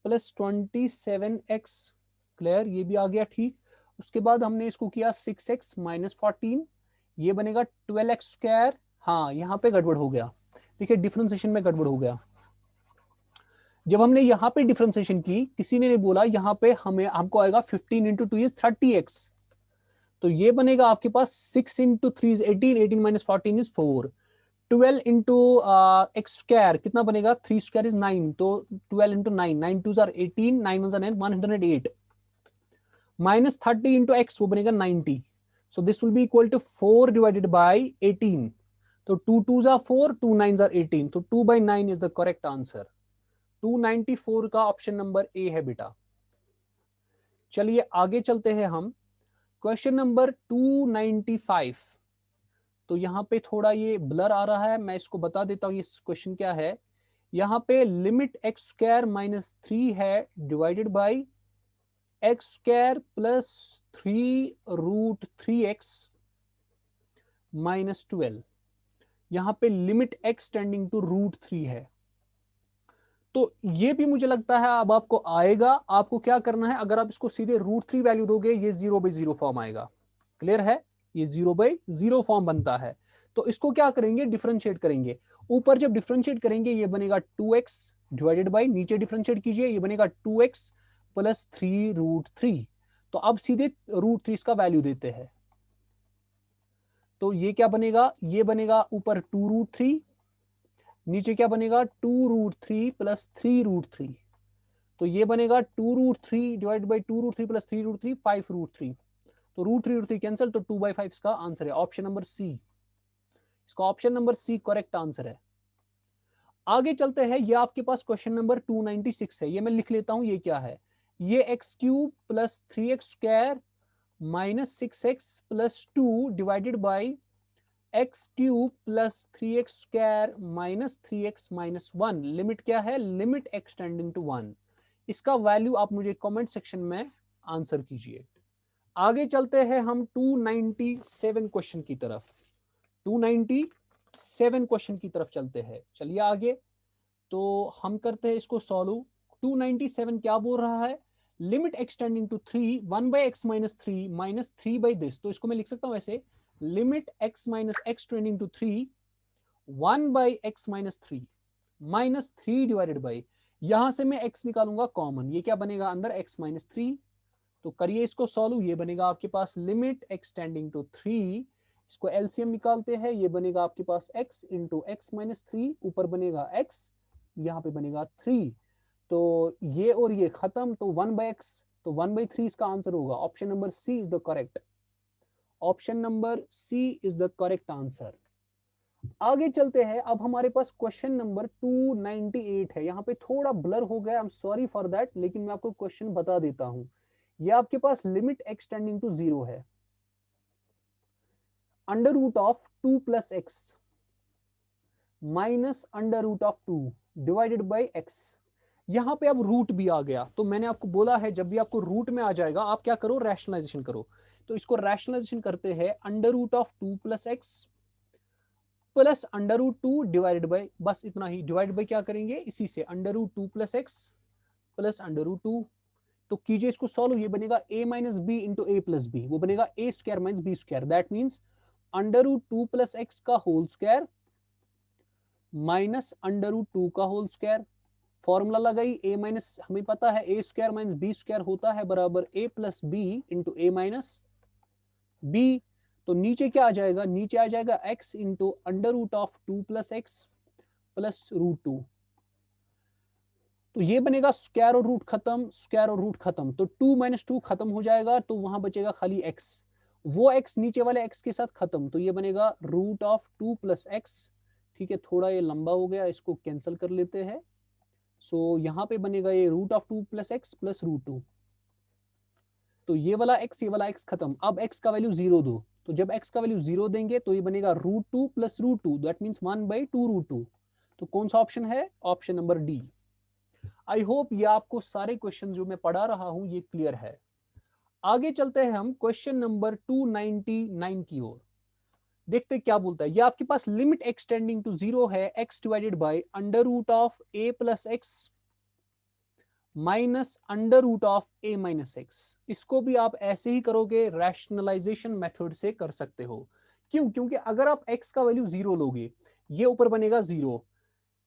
plus 27x। Clear, ये भी आ गया ठीक। उसके बाद हमने इसको किया 6x माइनस 14, ये बनेगा 12x स्क्वायर। हाँ, यहाँ पे गड़बड़ हो गया, देखिए डिफरेंशिएशन में गड़बड़ हो गया। जब हमने यहाँ पे डिफरेंशिएशन की, किसी ने बोला यहाँ पे हमको आएगा 15 इंटू 2 इज 30x, तो ये बनेगा आपके पास 6 into 3 is 18, 18 minus 14 is 4, 12 into x square कितना बनेगा, 3 स्क्वायर इज 9, तो 12 into 9, 9 2 are 18, 9 1 9, 108 minus 30 into x, वो बनेगा 90। So this will be equal to 4 divided by 18, तो 2 2 आर 4, 2 9 आर 18, तो 2/9 इज द करेक्ट आंसर। 294 का ऑप्शन नंबर ए है बेटा। चलिए आगे चलते हैं हम। Question number 295। तो यहाँ पे थोड़ा ये ब्लर आ रहा है, मैं इसको बता देता हूँ ये क्वेश्चन क्या है। यहाँ पे लिमिट एक्स स्क्वायर माइनस 3 है divided by x square plus 3√3x minus 12। यहाँ पे लिमिट एक्स टेंडिंग टू √3 है। तो ये भी मुझे लगता है अब आपको आएगा। आपको क्या करना है, अगर आप इसको सीधे √3 वैल्यू दोगे, ये 0/0 फॉर्म आएगा। क्लियर है, ये 0/0 फॉर्म बनता है। तो इसको क्या करेंगे, डिफरेंशिएट करेंगे। ऊपर जब डिफरेंशिएट करेंगे ये बनेगा 2x डिवाइडेड बाई, नीचे डिफरेंशिएट कीजिए, ये बनेगा 2x प्लस 3√3। तो अब सीधे √3 इसका वैल्यू देते हैं, तो ये क्या बनेगा, ये बनेगा ऊपर 2√3, नीचे क्या बनेगा 2√3 प्लस 3√3। तो ये बनेगा 2√3 डिवाइड बाई 2√3 प्लस 3√3, 5√3। तो √3 कैंसिल, तो 2/5 इसका आंसर है, ऑप्शन नंबर सी। इसका option number c correct answer है। आगे चलते हैं। ये आपके पास क्वेश्चन नंबर 296 है, ये मैं लिख लेता हूं ये क्या है। ये x cube plus 3x square minus 6x plus 2 divided by x cube plus 3x square minus 3x minus 1। Limit क्या है, लिमिट एक्सटेंडिंग टू 1। इसका वैल्यू आप मुझे कमेंट सेक्शन में आंसर कीजिए। आगे चलते हैं हम 297 क्वेश्चन की तरफ। 297 क्वेश्चन की तरफ चलते हैं। चलिए आगे, तो हम करते हैं इसको सॉल्व। 297 क्या बोल रहा है, limit extending to 3, 1/x minus 3 minus 3 by this. तो इसको मैं लिख सकता हूं ऐसे, limit x minus x tending to 3, 1/x minus 3 minus 3 divided by, यहां से मैं x निकालूंगा कॉमन, ये क्या बनेगा अंदर x माइनस 3। तो करिए इसको सॉल्व। ये बनेगा आपके पास लिमिट एक्सटेंडिंग टू 3, इसको एलसीएम निकालते हैं, ये बनेगा आपके पास x इंटू एक्स माइनस 3, ऊपर बनेगा x, यहाँ पे बनेगा 3। तो ये और ये खत्म, तो 1/x, तो 1/3 इसका आंसर होगा। Option number C is the correct. Option number C is the correct answer. आगे चलते हैं। अब हमारे पास क्वेश्चन नंबर 298 है। यहाँ पे थोड़ा ब्लर हो गया, I am sorry for that, लेकिन मैं आपको क्वेश्चन बता देता हूं। ये आपके पास लिमिट एक्सटेंडिंग टू 0 है, under root of 2 plus x minus under root of 2 divided by x. यहाँ पे अब रूट भी आ गया, तो मैंने आपको बोला है जब भी आपको रूट में आ जाएगा आप क्या करो, रैशनलाइजेशन करो। तो इसको रैशनलाइजेशन करते हैं, under root of 2 plus x plus under root 2 divided by, बस इतना ही, डिवाइड बाई क्या करेंगे इसी से, under root 2 plus x plus under root 2। तो कीजिए इसको सॉल्व, ये बनेगा a minus b into a plus b, वो बनेगा a square minus b square, that means under root 2 plus x का whole square minus under root 2 का whole square. Formula लगाई, a माइनस, हमें पता है a square minus b square होता है बराबर a plus b into a minus b. तो नीचे क्या आ जाएगा, नीचे आ जाएगा x into under root of 2 plus x plus root 2। तो ये बनेगा स्क्वायर और रूट खत्म, स्क्वायर और रूट खत्म, तो 2 माइनस 2 खत्म हो जाएगा, तो वहां बचेगा खाली x, वो x नीचे वाले x के साथ खत्म, तो ये बनेगा रूट ऑफ 2 प्लस एक्स। ठीक है, थोड़ा ये लंबा हो गया, इसको कैंसिल कर लेते हैं। सो यहाँ पे बनेगा ये root of 2 plus x plus root 2। तो ये वाला x, ये वाला x खत्म, अब x का वैल्यू 0 दो, तो जब x का वैल्यू 0 देंगे तो ये बनेगा root 2 plus root 2, that means 1/2 root 2। तो कौन सा ऑप्शन है, option number D. I hope ये आपको सारे क्वेश्चन जो मैं पढ़ा रहा हूं ये क्लियर है। आगे चलते हैं हम क्वेश्चन नंबर 299 की ओर, देखते क्या बोलता है। ये आपके पास लिमिट एक्सटेंडिंग टू 0 है, x divided by under root of a plus x minus under root of a minus x. इसको भी आप ऐसे ही करोगे, रैशनलाइजेशन मेथड से कर सकते हो। क्यों, क्योंकि अगर आप x का वैल्यू 0 लोगे, ये ऊपर बनेगा 0,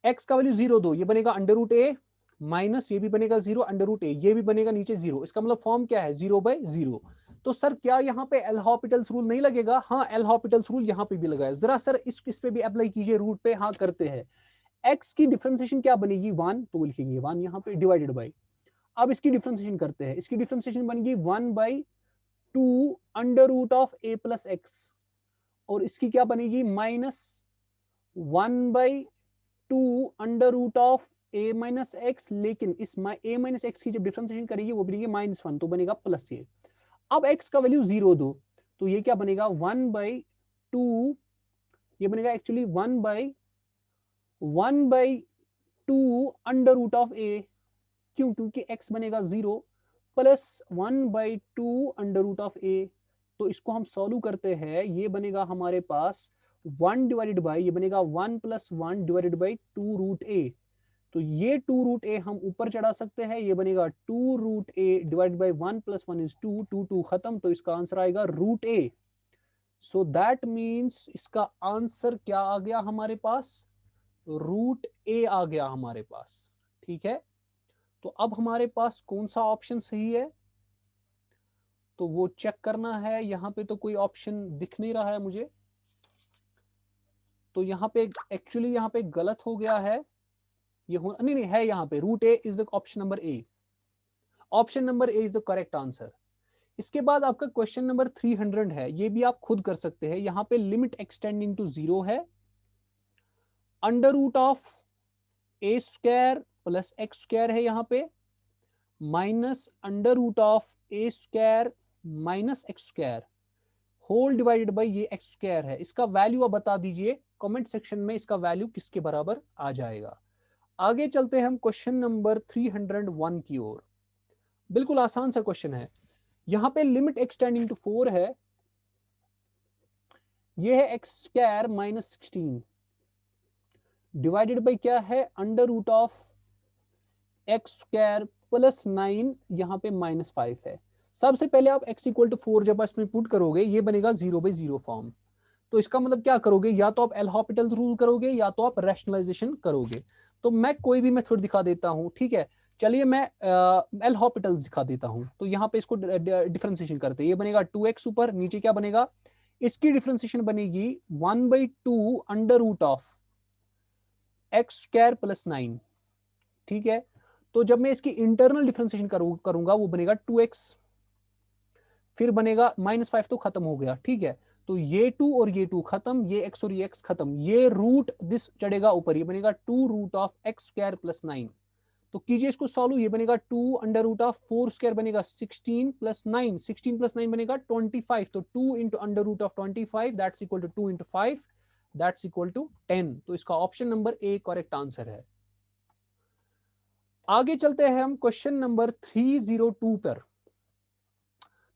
x का वैल्यू 0 दो, ये बनेगा अंडर रूट ए माइनस, ये भी बनेगा 0 अंडर रूट ए, ये भी बनेगा नीचे 0, इसका मतलब फॉर्म क्या है, 0/0। तो सर क्या यहाँ पे एल हॉपिटल्स रूल नहीं लगेगा, हाँ एल हॉपिटल्स रूल यहाँ पे भी लगाया, जरा सर इस पे भी अप्लाई कीजिए रूट पे, हाँ करते हैं। x की डिफरेंशिएशन क्या बनेगी 1, तो लिखेंगे 1 यहाँ पे डिवाइडेड बाई, अब इसकी डिफरेंशिएशन करते हैं, इसकी डिफरेंशिएशन बनेगी 1/2 under root of a plus x, और इसकी क्या बनेगी minus 1/2 under root of a minus x, लेकिन इस a माइनस एक्स की जब डिफरेंशिएशन करेगी वो बनेगी -1, तो बनेगा प्लस ये। अब x का वैल्यू 0 दो, तो ये क्या बनेगा 1/2, ये बनेगा actually 1/2 under root of a, क्यों, क्योंकि x बनेगा 0 plus 1/2 under root of a। तो इसको हम सॉल्व करते हैं, ये बनेगा हमारे पास 1 डिवाइडेड बाई, ये बनेगा 1 plus 1 divided by 2 root a। तो ये 2 रूट ए हम ऊपर चढ़ा सकते हैं, ये बनेगा 2 root a divide by 1 plus 1 is 2, 2 2 खत्म, तो इसका आंसर आएगा root a. So that means इसका आंसर क्या आ गया हमारे पास, रूट ए आ गया हमारे पास। ठीक है, तो अब हमारे पास कौन सा ऑप्शन सही है, तो वो चेक करना है। यहाँ पे तो कोई ऑप्शन दिख नहीं रहा है मुझे, तो यहाँ पे एक्चुअली यहाँ पे गलत हो गया है, ये हो नहीं नहीं है यहाँ पे, root a is the option number A, option number A is the correct answer. इसके बाद आपका क्वेश्चन नंबर 300 है, ये भी आप खुद कर सकते हैं। यहाँ पे लिमिट एक्सटेंडिंग टू 0 है, under root of a square plus x square है यहाँ पे, minus under root of a square minus x square whole divided by ये एक्स स्क्वायर है। इसका वैल्यू आप बता दीजिए कमेंट सेक्शन में, इसका वैल्यू किसके बराबर आ जाएगा। आगे चलते हैं हम क्वेश्चन नंबर 301 की ओर। बिल्कुल आसान सा क्वेश्चन है, यहां पे लिमिट एक्सटेंडिंग टू 4 है, ये है x square minus 16 divided by क्या है under root of x square plus 9, यहां पे -5 है। सबसे पहले आप x इक्वल टू 4 जब इसमें पुट करोगे ये बनेगा 0/0 फॉर्म। तो इसका मतलब क्या करोगे, या तो आप एल हॉपिटल रूल करोगे या तो आप रैशनलाइजेशन करोगे। तो मैं कोई भी मेथड दिखा देता हूं, ठीक है, चलिए मैं एल हॉपिटल्स दिखा देता हूं। तो यहाँ पे इसको डिफरेंशिएशन करते हैं, ये बनेगा 2x ऊपर, नीचे क्या बनेगा, इसकी डिफरेंशिएशन बनेगी 1/2 under root of x square plus 9। ठीक है, तो जब मैं इसकी इंटरनल डिफरेंशिएशन करूंगा वो बनेगा 2x, फिर बनेगा -5, तो खत्म हो गया। ठीक है, तो ये 2 और ये 2 खत्म, ये x और ये x खत्म, ये रूट दिस चढ़ेगा ऊपर, ये बनेगा 2 root of x square plus 9। तो कीजिए इसको सॉल्व, ये बनेगा 2 अंडर रूट ऑफ 4 स्क्वायर बनेगा 16 प्लस 9, 16 प्लस 9 बनेगा 25, तो 2 into under root of 25 that's equal to 2 into 5 that's equal to 10। तो इसका option number A correct answer है। आगे चलते हैं हम क्वेश्चन नंबर 302 पर।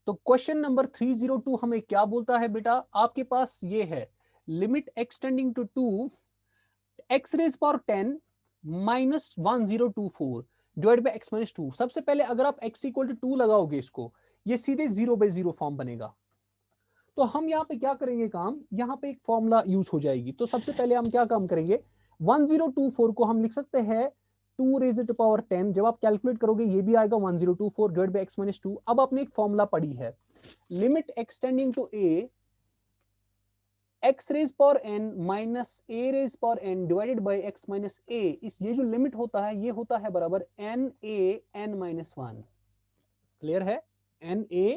तो क्वेश्चन नंबर 302 हमें क्या बोलता है बेटा, आपके पास ये है limit extending to 2 x raise power 10 minus 1024 divide by x minus 2। सबसे पहले अगर आप x इक्वल टू 2 लगाओगे इसको, ये सीधे 0/0 फॉर्म बनेगा। तो हम यहाँ पे क्या करेंगे काम, यहाँ पे एक फॉर्मूला यूज हो जाएगी। तो सबसे पहले हम क्या काम करेंगे, 1024 को हम लिख सकते हैं 2 रेज टू पावर 10। जब आप कैलकुलेट करोगे ये भी आएगा 1024 डिवाइड बाई एक्स माइनस 2। अब आपने एक फॉर्मूला पढ़ी है, limit extending to a x raise power n minus a raise power n divided by x minus a। इस ये जो लिमिट होता है ये होता है बराबर n a n minus 1। Clear है, n a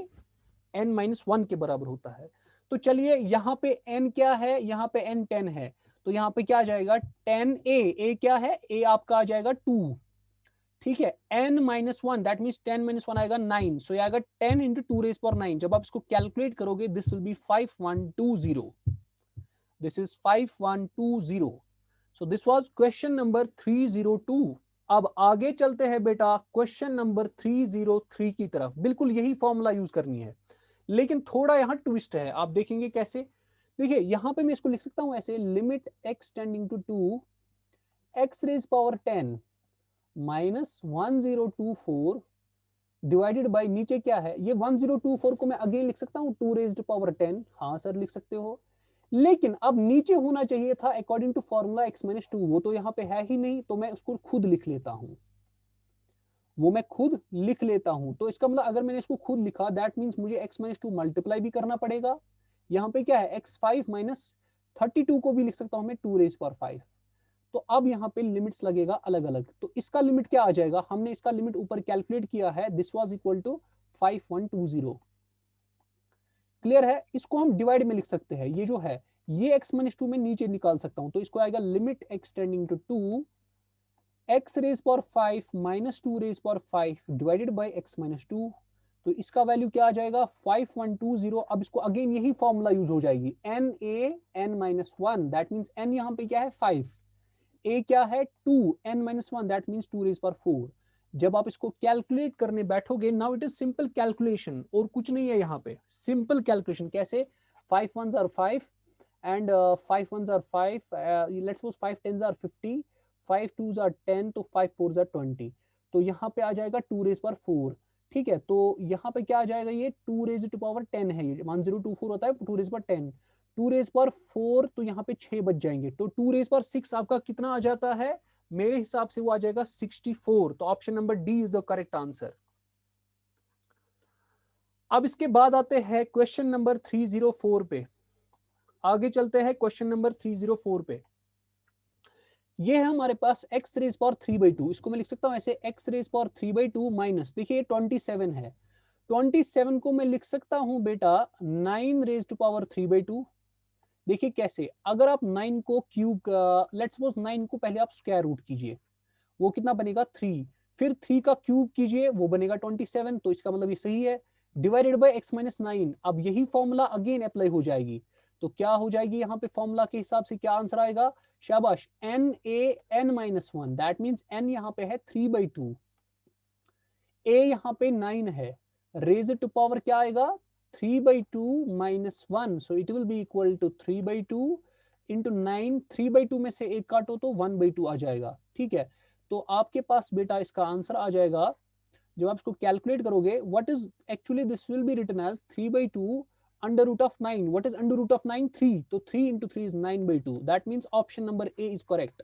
n माइनस 1 के बराबर होता है। तो चलिए यहाँ पे n क्या है, यहाँ पे n 10 है, तो यहाँ पे क्या आ जाएगा 10a। a क्या है, a आपका आ जाएगा 2, ठीक है। n minus 1 that means 10 minus 1 आएगा 9, सो ये आएगा 10 इंटू 2 रेज पावर 9। जब आप इसको कैलकुलेट करोगे this will B 5120। This is 5120। So this was question number 302। अब आगे चलते हैं बेटा क्वेश्चन नंबर 303 की तरफ। बिल्कुल यही फॉर्मूला यूज करनी है, लेकिन थोड़ा यहां ट्विस्ट है, आप देखेंगे कैसे। देखिए यहां पे मैं इसको लिख सकता हूं ऐसे, limit x tending to 2 x raise power 10 minus 1024 divided by नीचे क्या है, ये 1024 को मैं अगेन लिख सकता हूं 2 रेज्ड पावर 10। हाँ सर लिख सकते हो, लेकिन अब नीचे होना चाहिए था according to formula x minus 2, वो तो यहाँ पे है ही नहीं, तो मैं उसको खुद लिख लेता हूं, वो मैं खुद लिख लेता हूं। तो इसका मतलब अगर मैंने इसको खुद लिखा दैट मीन्स मुझे x माइनस 2 मल्टीप्लाई भी करना पड़ेगा। यहाँ पे क्या है x5 माइनस 32 को भी लिख सकता हूं मैं 2 रेज पावर 5। तो अब यहाँ पे लिमिट्स लगेगा अलग अलग। तो इसका लिमिट क्या आ जाएगा, हमने इसका लिमिट ऊपर कैलकुलेट किया है, this was equal to 5120। Clear है, इसको हम डिवाइड में लिख सकते हैं, ये जो है ये x माइनस 2 में नीचे निकाल सकता हूं। तो इसको आएगा limit extending to 2 x raise power 5 minus 2 raise power 5 divided by x minus 2। तो इसका वैल्यू क्या आ जाएगा 5120। अब इसको अगेन यही फॉर्मूला यूज हो जाएगी, n a n minus 1 that means n यहाँ पे क्या है 5, ए क्या है 2, n minus 1 that means 2 raise power 4। जब आप इसको कैलकुलेट करने बैठोगे, now it is simple calculation और कुछ नहीं है यहाँ पे, सिंपल कैलकुलेशन कैसे, 5 1s are 5 and 5 1s are 5, let's suppose 5 10s are 50, 5 2s are 10, तो 5 4s are 20। तो यहाँ पे आ जाएगा 2 रेज पावर 4, ठीक है। तो यहाँ पे क्या आ जाएगा, ये 2 रेज टू पावर 10 है, ये 1024 होता है 2 रेज पावर 10, 2 रेज पावर 4, तो यहाँ पे 6 बच जाएंगे। तो 2 रेज पावर 6 आपका कितना आ जाता है, मेरे हिसाब से वो आ जाएगा 64। तो option number D is the correct answer. अब इसके बाद आते हैं क्वेश्चन नंबर 304 पे। आगे चलते हैं क्वेश्चन नंबर 304 पे। ये है हमारे पास एक्स रेज पावर 3/2, इसको मैं लिख सकता हूं ऐसे एक्स रेज पावर 3/2 माइनस, देखिए 27 है, 27 को मैं लिख सकता हूं बेटा 9 रेज टू पावर 3/2। देखिए कैसे, अगर आप 9 को क्यूब, लेट्स सपोज 9 को पहले आप स्क्वायर रूट कीजिए, वो कितना बनेगा 3, फिर 3 का क्यूब कीजिए वो बनेगा 27, तो इसका मतलब ये सही है, डिवाइडेड बाय x माइनस 9। अब यही फॉर्मूला अगेन अप्लाई हो जाएगी, तो क्या हो जाएगी यहाँ पे फॉर्मूला के हिसाब से क्या आंसर आएगा, शाबाश, n a n minus 1 that means n यहाँ पे है 3/2, a यहाँ पे 9 है, रेज टू पावर क्या आएगा 3/2 minus 1, so it will be equal to 3/2 into 9, 3/2 में से एक काटो तो 1/2 आ जाएगा, ठीक है। तो आपके पास बेटा इसका आंसर आ जाएगा, जब आप इसको कैलकुलेट करोगे, what is actually this will be written as 3/2 under root of 9। What is under root of 9, 3, तो 3 into 3 is 9/2, that means option number A is correct.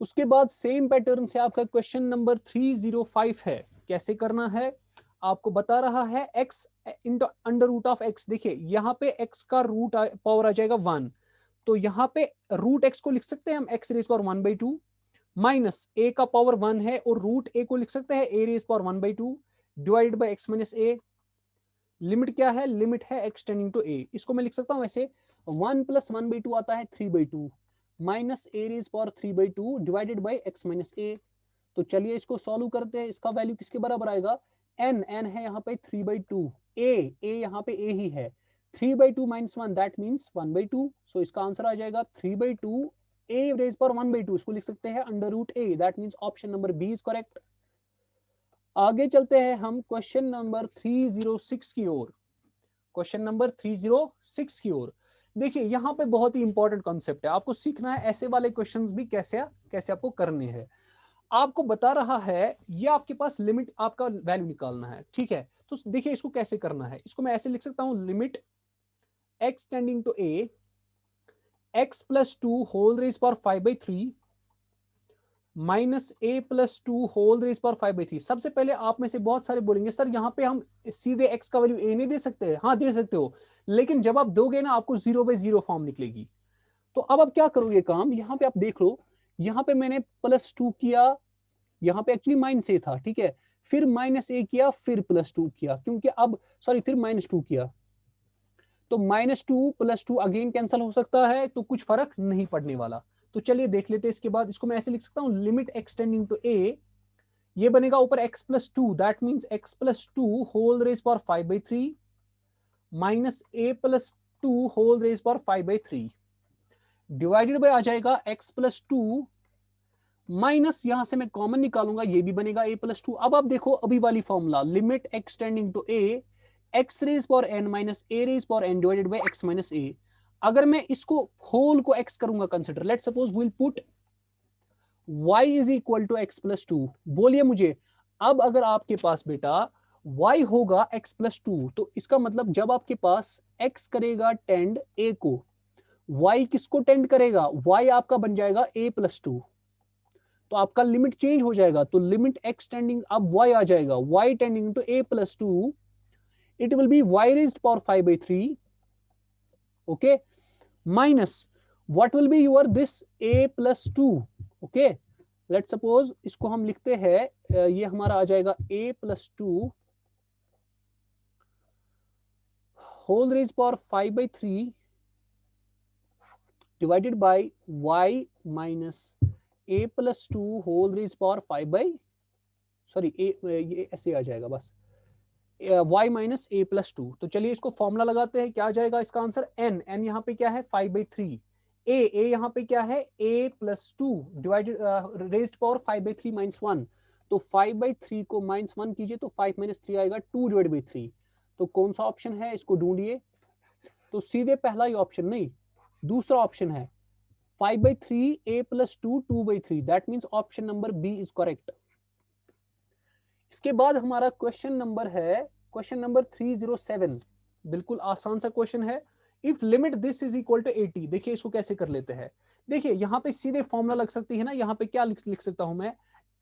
उसके बाद सेम पैटर्न से आपका क्वेश्चन नंबर 305 है। कैसे करना है, आपको बता रहा है x into under root of x। देखिए यहाँ पे x का रूट पावर आ जाएगा 1, तो यहाँ पे रूट x को लिख सकते हैं हम x raise power 1/2 minus a का पावर 1 है, और रूट a को लिख सकते हैं a raise power 1/2 divided by x minus a। Limit क्या है, लिमिट है x टेंडिंग टू a, इसको मैं लिख सकता हूं ऐसे 1 प्लस 1/2 आता है 3/2 minus a raise power 3/2 divided by x minus a। तो चलिए इसको सॉल्व करते हैं, इसका वैल्यू किसके बराबर आएगा, n है यहाँ पे 3/2, a यहाँ पे a ही है, 3/2 माइनस 1 दैट मीन्स 1/2, सो इसका आंसर आ जाएगा 3/2 a रेज पावर 1/2, इसको लिख सकते हैं under root a, that means option number B is correct. आगे चलते हैं हम क्वेश्चन नंबर 306 की ओर। क्वेश्चन नंबर 306 की ओर देखिए, यहाँ पे बहुत ही इंपॉर्टेंट कॉन्सेप्ट है, आपको सीखना है ऐसे वाले क्वेश्चंस भी कैसे कैसे आपको करने हैं। आपको बता रहा है ये आपके पास लिमिट, आपका वैल्यू निकालना है, ठीक है। तो देखिए इसको कैसे करना है, इसको मैं ऐसे लिख सकता हूं, limit x tending to a x plus 2 whole raise power 5/3 minus a plus 2 whole raise power 5/3। सबसे पहले आप में से बहुत सारे बोलेंगे सर यहाँ पे हम सीधे x का वैल्यू a नहीं दे सकते। हाँ दे सकते हो, लेकिन जब आप दोगे ना आपको 0/0 फॉर्म निकलेगी। तो अब आप क्या करोगे काम, यहाँ पे आप देख लो, यहाँ पे मैंने +2 किया, यहाँ पे एक्चुअली -a था, ठीक है, फिर -a किया, फिर +2 किया, क्योंकि अब सॉरी फिर -2 किया, तो -2 +2 अगेन कैंसिल हो सकता है, तो कुछ फर्क नहीं पड़ने वाला। तो चलिए देख लेते हैं। इसके बाद इसको मैं ऐसे लिख सकता हूं, लिमिट एक्सटेंडिंग टू a, ये बनेगा ऊपर x+2, that means x+2 whole raise power 5/3 minus a+2 whole raise power 5/3 divided by आ जाएगा x+2 माइनस, यहां से मैं कॉमन निकालूंगा, ये भी बनेगा a+2। अब आप देखो अभी वाली formula, limit extending to a x raise power n minus a raise power n divided by x minus a। अगर मैं इसको होल को x करूंगा consider, let suppose will put y is equal to x+2। बोलिए मुझे, अब अगर आपके पास बेटा y होगा x+2, तो इसका मतलब जब आपके पास x करेगा टेंड a को, y किसको टेंड करेगा, y आपका बन जाएगा a+2, तो आपका लिमिट चेंज हो जाएगा। तो लिमिट x टेंडिंग, अब y आ जाएगा, y tending to a+2, it will be y raised power 5/3, okay, minus what will be your this a+2, okay, let's suppose इसको हम लिखते हैं, ये हमारा आ जाएगा a+2 whole raised power 5/3 divided by y minus a+2 whole raised power 5 sorry ये ऐसे आ जाएगा बस, y माइनस a+2। तो चलिए इसको फॉर्मूला लगाते हैं, क्या आ जाएगा इसका आंसर, n यहाँ पे क्या है 5/3, a यहाँ पे क्या है a+2 divided raised power 5/3 minus 1, तो 5/3 को -1 कीजिए तो 5 - 3 आएगा 2 डिवाइड बाई 3। तो कौन सा ऑप्शन है, इसको ढूंढिए। तो सीधे पहला ही ऑप्शन नहीं, दूसरा ऑप्शन है 5/3 a+2 2/3, that means option number B is correct. इसके बाद हमारा क्वेश्चन नंबर है क्वेश्चन नंबर 307, बिल्कुल आसान सा क्वेश्चन है। If limit this is equal to 80, देखिए इसको कैसे कर लेते हैं। देखिए यहाँ पे सीधे फॉर्मूला लग सकती है ना, यहाँ पे क्या लिख सकता हूं मैं,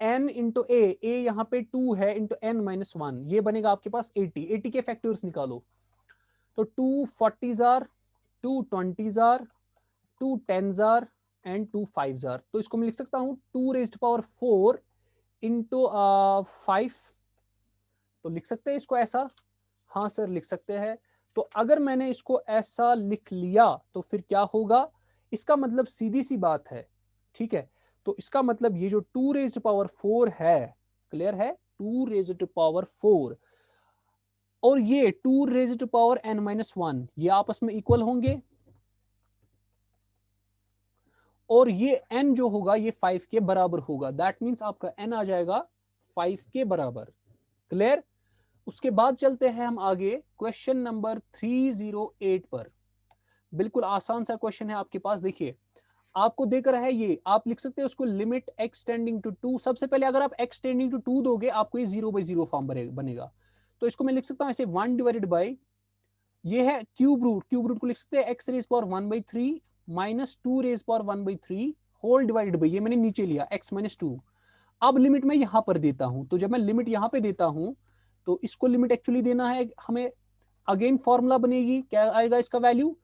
n इंटू ए यहाँ पे 2 है इंटू n माइनस 1, ये बनेगा आपके पास 80 के फैक्टर्स निकालो, तो 2 40s are, 2 20s are, 2 10s are and 2 5s are. तो इसको मैं लिख सकता हूँ 2 रेज्ड पावर 4 इंटू 5, तो लिख सकते हैं इसको ऐसा, हाँ सर लिख सकते हैं। तो अगर मैंने इसको ऐसा लिख लिया तो फिर क्या होगा, इसका मतलब सीधी सी बात है, ठीक है। तो इसका मतलब ये जो 2 रेज्ड पावर 4 है, क्लियर है, 2 रेज्ड पावर 4 और ये 2 रेज्ड पावर n माइनस 1, ये आपस में इक्वल होंगे, और ये n जो होगा ये 5 के बराबर होगा, दैट मींस आपका n आ जाएगा 5 के बराबर, क्लियर। उसके बाद चलते हैं हम आगे क्वेश्चन नंबर 308 पर। बिल्कुल आसान सा क्वेश्चन है आपके पास, देखिए आपको देकर है ये, आप लिख सकते हैं उसको लिमिट x टेंडिंग टू 2। सबसे पहले अगर आप x टेंडिंग टू 2 दोगे आपको ये 0/0 फॉर्म बनेगा, तो इसको मैं लिख सकता हूं ऐसे 1 डिवाइडेड बाई, ये है क्यूब रूट को लिख सकते हैं x raise power 1/3 minus 2 raise power 1/3 whole divided by, ये मैंने नीचे लिया x माइनस 2। अब लिमिट मैं यहां पर देता हूं, तो जब मैं लिमिट यहां पे देता हूं तो इसको लिमिट एक्चुअली देना है हमें, अगेन फॉर्मूला बनेगी, क्या आएगा इसका वैल्यू,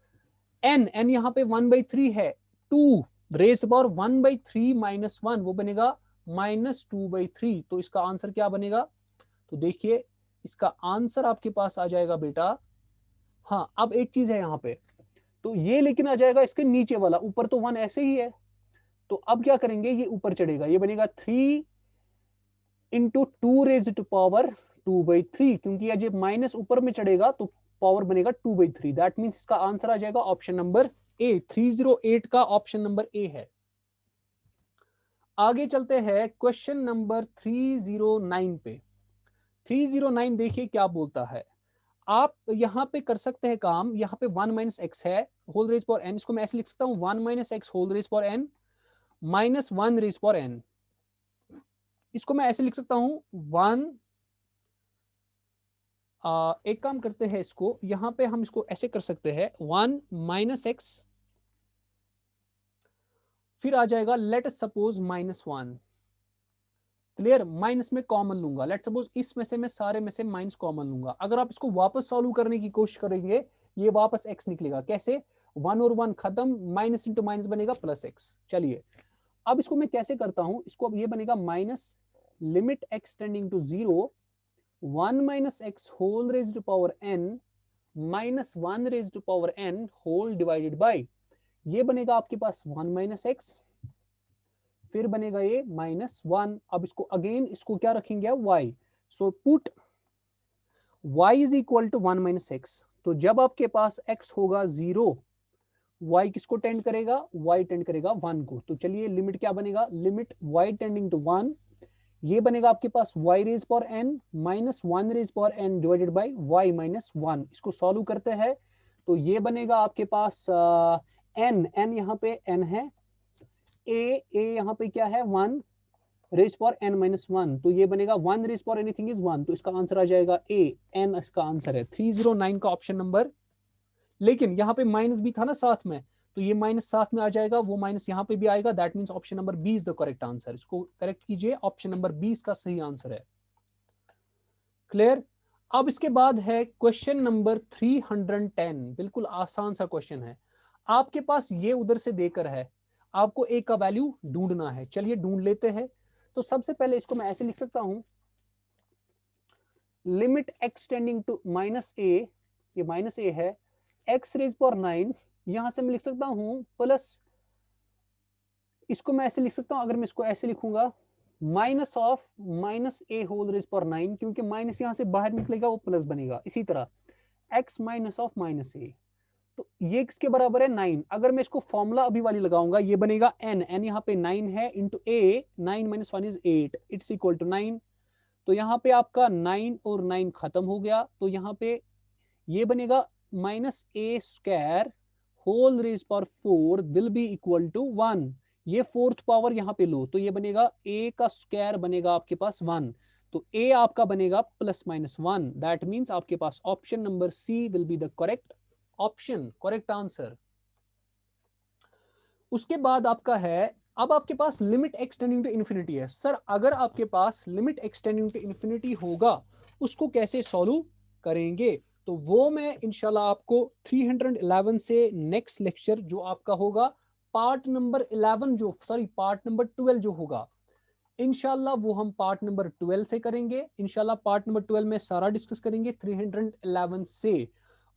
n यहाँ पे 1/3 है, 2 रेज पावर 1/3 माइनस 1 वो बनेगा -2/3, तो इसका आंसर क्या बनेगा, तो देखिए इसका आंसर आपके पास आ जाएगा बेटा, हाँ अब एक चीज है यहाँ पे, तो ये लेकिन आ जाएगा इसके नीचे वाला, ऊपर तो 1 ऐसे ही है, तो अब क्या करेंगे, ये ऊपर चढ़ेगा, ये बनेगा 3 इंटू 2 रेज टू पावर 2/3, क्योंकि ये माइनस ऊपर में चढ़ेगा तो पावर बनेगा 2/3, दैट मींस इसका आंसर आ जाएगा ऑप्शन नंबर ए, 308 का ऑप्शन नंबर ए है। आगे चलते हैं क्वेश्चन नंबर 309 पे। 309 देखिए क्या बोलता है। आप यहाँ पे कर सकते हैं काम, यहाँ पे 1 माइनस एक्स है होल रेज पावर एन, इसको मैं ऐसे लिख सकता हूँ 1 minus x whole raise power n minus 1 raise power n. इसको मैं ऐसे लिख सकता हूँ 1, एक काम करते हैं, इसको यहाँ पे हम इसको ऐसे कर सकते हैं 1 माइनस एक्स, फिर आ जाएगा लेट सपोज -1। क्लियर, माइनस में कॉमन लूंगा, लेट सपोज इसमें से मैं सारे में से माइनस कॉमन लूंगा। अगर आप इसको वापस सॉल्व करने की कोशिश करेंगे ये वापस x निकलेगा। कैसे? 1 और 1 खत्म, माइनस इंटू माइनस बनेगा प्लस x। चलिए अब इसको मैं कैसे करता हूं, इसको अब ये बनेगा minus limit x tending to 0 1 minus x whole raised power n minus 1 raised power n whole divided by, ये बनेगा आपके पास 1 माइनस एक्स, फिर बनेगा ये -1। अब इसको अगेन इसको क्या रखेंगे y, so put y is equal to 1 minus x. तो जब आपके पास x होगा 0, y किसको टेंड करेगा? y टेंड करेगा 1 को। तो चलिए लिमिट क्या बनेगा? लिमिट y टेंडिंग टू 1, ये बनेगा आपके पास y raise power n minus 1 raise power n divided by y minus 1। इसको सॉल्व करते हैं तो ये बनेगा आपके पास n यहाँ पे n है, a यहाँ पे क्या है 1 रेज पावर n माइनस 1, तो ये बनेगा 1 रेज पावर एनीथिंग इज 1, तो इसका आंसर आ जाएगा a, n इसका आंसर है 309 का ऑप्शन नंबर। लेकिन यहाँ पे माइनस भी था ना साथ में, तो ये माइनस साथ में आ जाएगा, वो माइनस यहाँ पे भी आएगा, that means option number B is the correct answer. इसको करेक्ट कीजिए, ऑप्शन नंबर 20 का सही आंसर है। क्लियर। अब इसके बाद है क्वेश्चन नंबर 310, बिल्कुल आसान सा क्वेश्चन है। आपके पास ये उधर से देकर है, आपको ए का वैल्यू ढूंढना है। चलिए ढूंढ लेते हैं। तो सबसे पहले इसको मैं ऐसे लिख सकता हूं, limit x tending to minus a, ये माइनस ए है, एक्स रेज पावर 9, यहां से मैं लिख सकता हूं प्लस, इसको मैं ऐसे लिख सकता हूं, अगर मैं इसको ऐसे लिखूंगा minus of minus a whole raise power 9, क्योंकि माइनस यहां से बाहर निकलेगा वो प्लस बनेगा। इसी तरह एक्स माइनस ऑफ माइनस ए, तो ये किसके बराबर है? 9। अगर मैं इसको फॉर्मूला अभी वाली लगाऊंगा ये बनेगा n, n यहाँ पे 9 है into a, 9 minus 1 is 8, it's equal to 9। तो यहाँ पे आपका 9 और 9 खत्म हो गया, तो यहाँ पे ये बनेगा minus a square whole raise power 4 will be equal to 1। ये फोर्थ पावर यहाँ पे लो, तो ये बनेगा a का स्क्वायर बनेगा आपके पास 1, तो a आपका बनेगा प्लस माइनस 1। दैट मीन्स आपके पास option number c will be the correct option, correct answer. उसके बाद आपका है, अब आपके पास लिमिट एक्सटेंडिंग टू इन्फिनिटी है। सर अगर आपके पास लिमिट एक्सटेंडिंग टू इन्फिनिटी होगा उसको कैसे सॉल्व करेंगे? तो वो मैं इंशाल्लाह आपको 311 से नेक्स्ट लेक्चर जो आपका होगा पार्ट नंबर 11, जो सॉरी पार्ट नंबर 12 जो होगा, इंशाल्लाह वो हम पार्ट नंबर 12 से करेंगे। इंशाल्लाह पार्ट नंबर 12 में सारा डिस्कस करेंगे 311 से।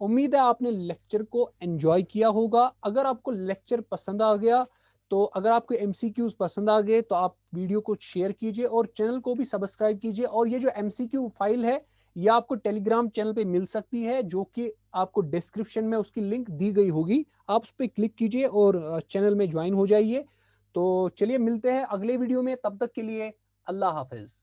उम्मीद है आपने लेक्चर को एंजॉय किया होगा। अगर आपको लेक्चर पसंद आ गया, तो अगर आपको एमसीक्यूज पसंद आ गए तो आप वीडियो को शेयर कीजिए और चैनल को भी सब्सक्राइब कीजिए। और ये जो एमसीक्यू फाइल है ये आपको टेलीग्राम चैनल पे मिल सकती है, जो कि आपको डिस्क्रिप्शन में उसकी लिंक दी गई होगी, आप उस पर क्लिक कीजिए और चैनल में ज्वाइन हो जाइए। तो चलिए मिलते हैं अगले वीडियो में, तब तक के लिए अल्लाह हाफिज।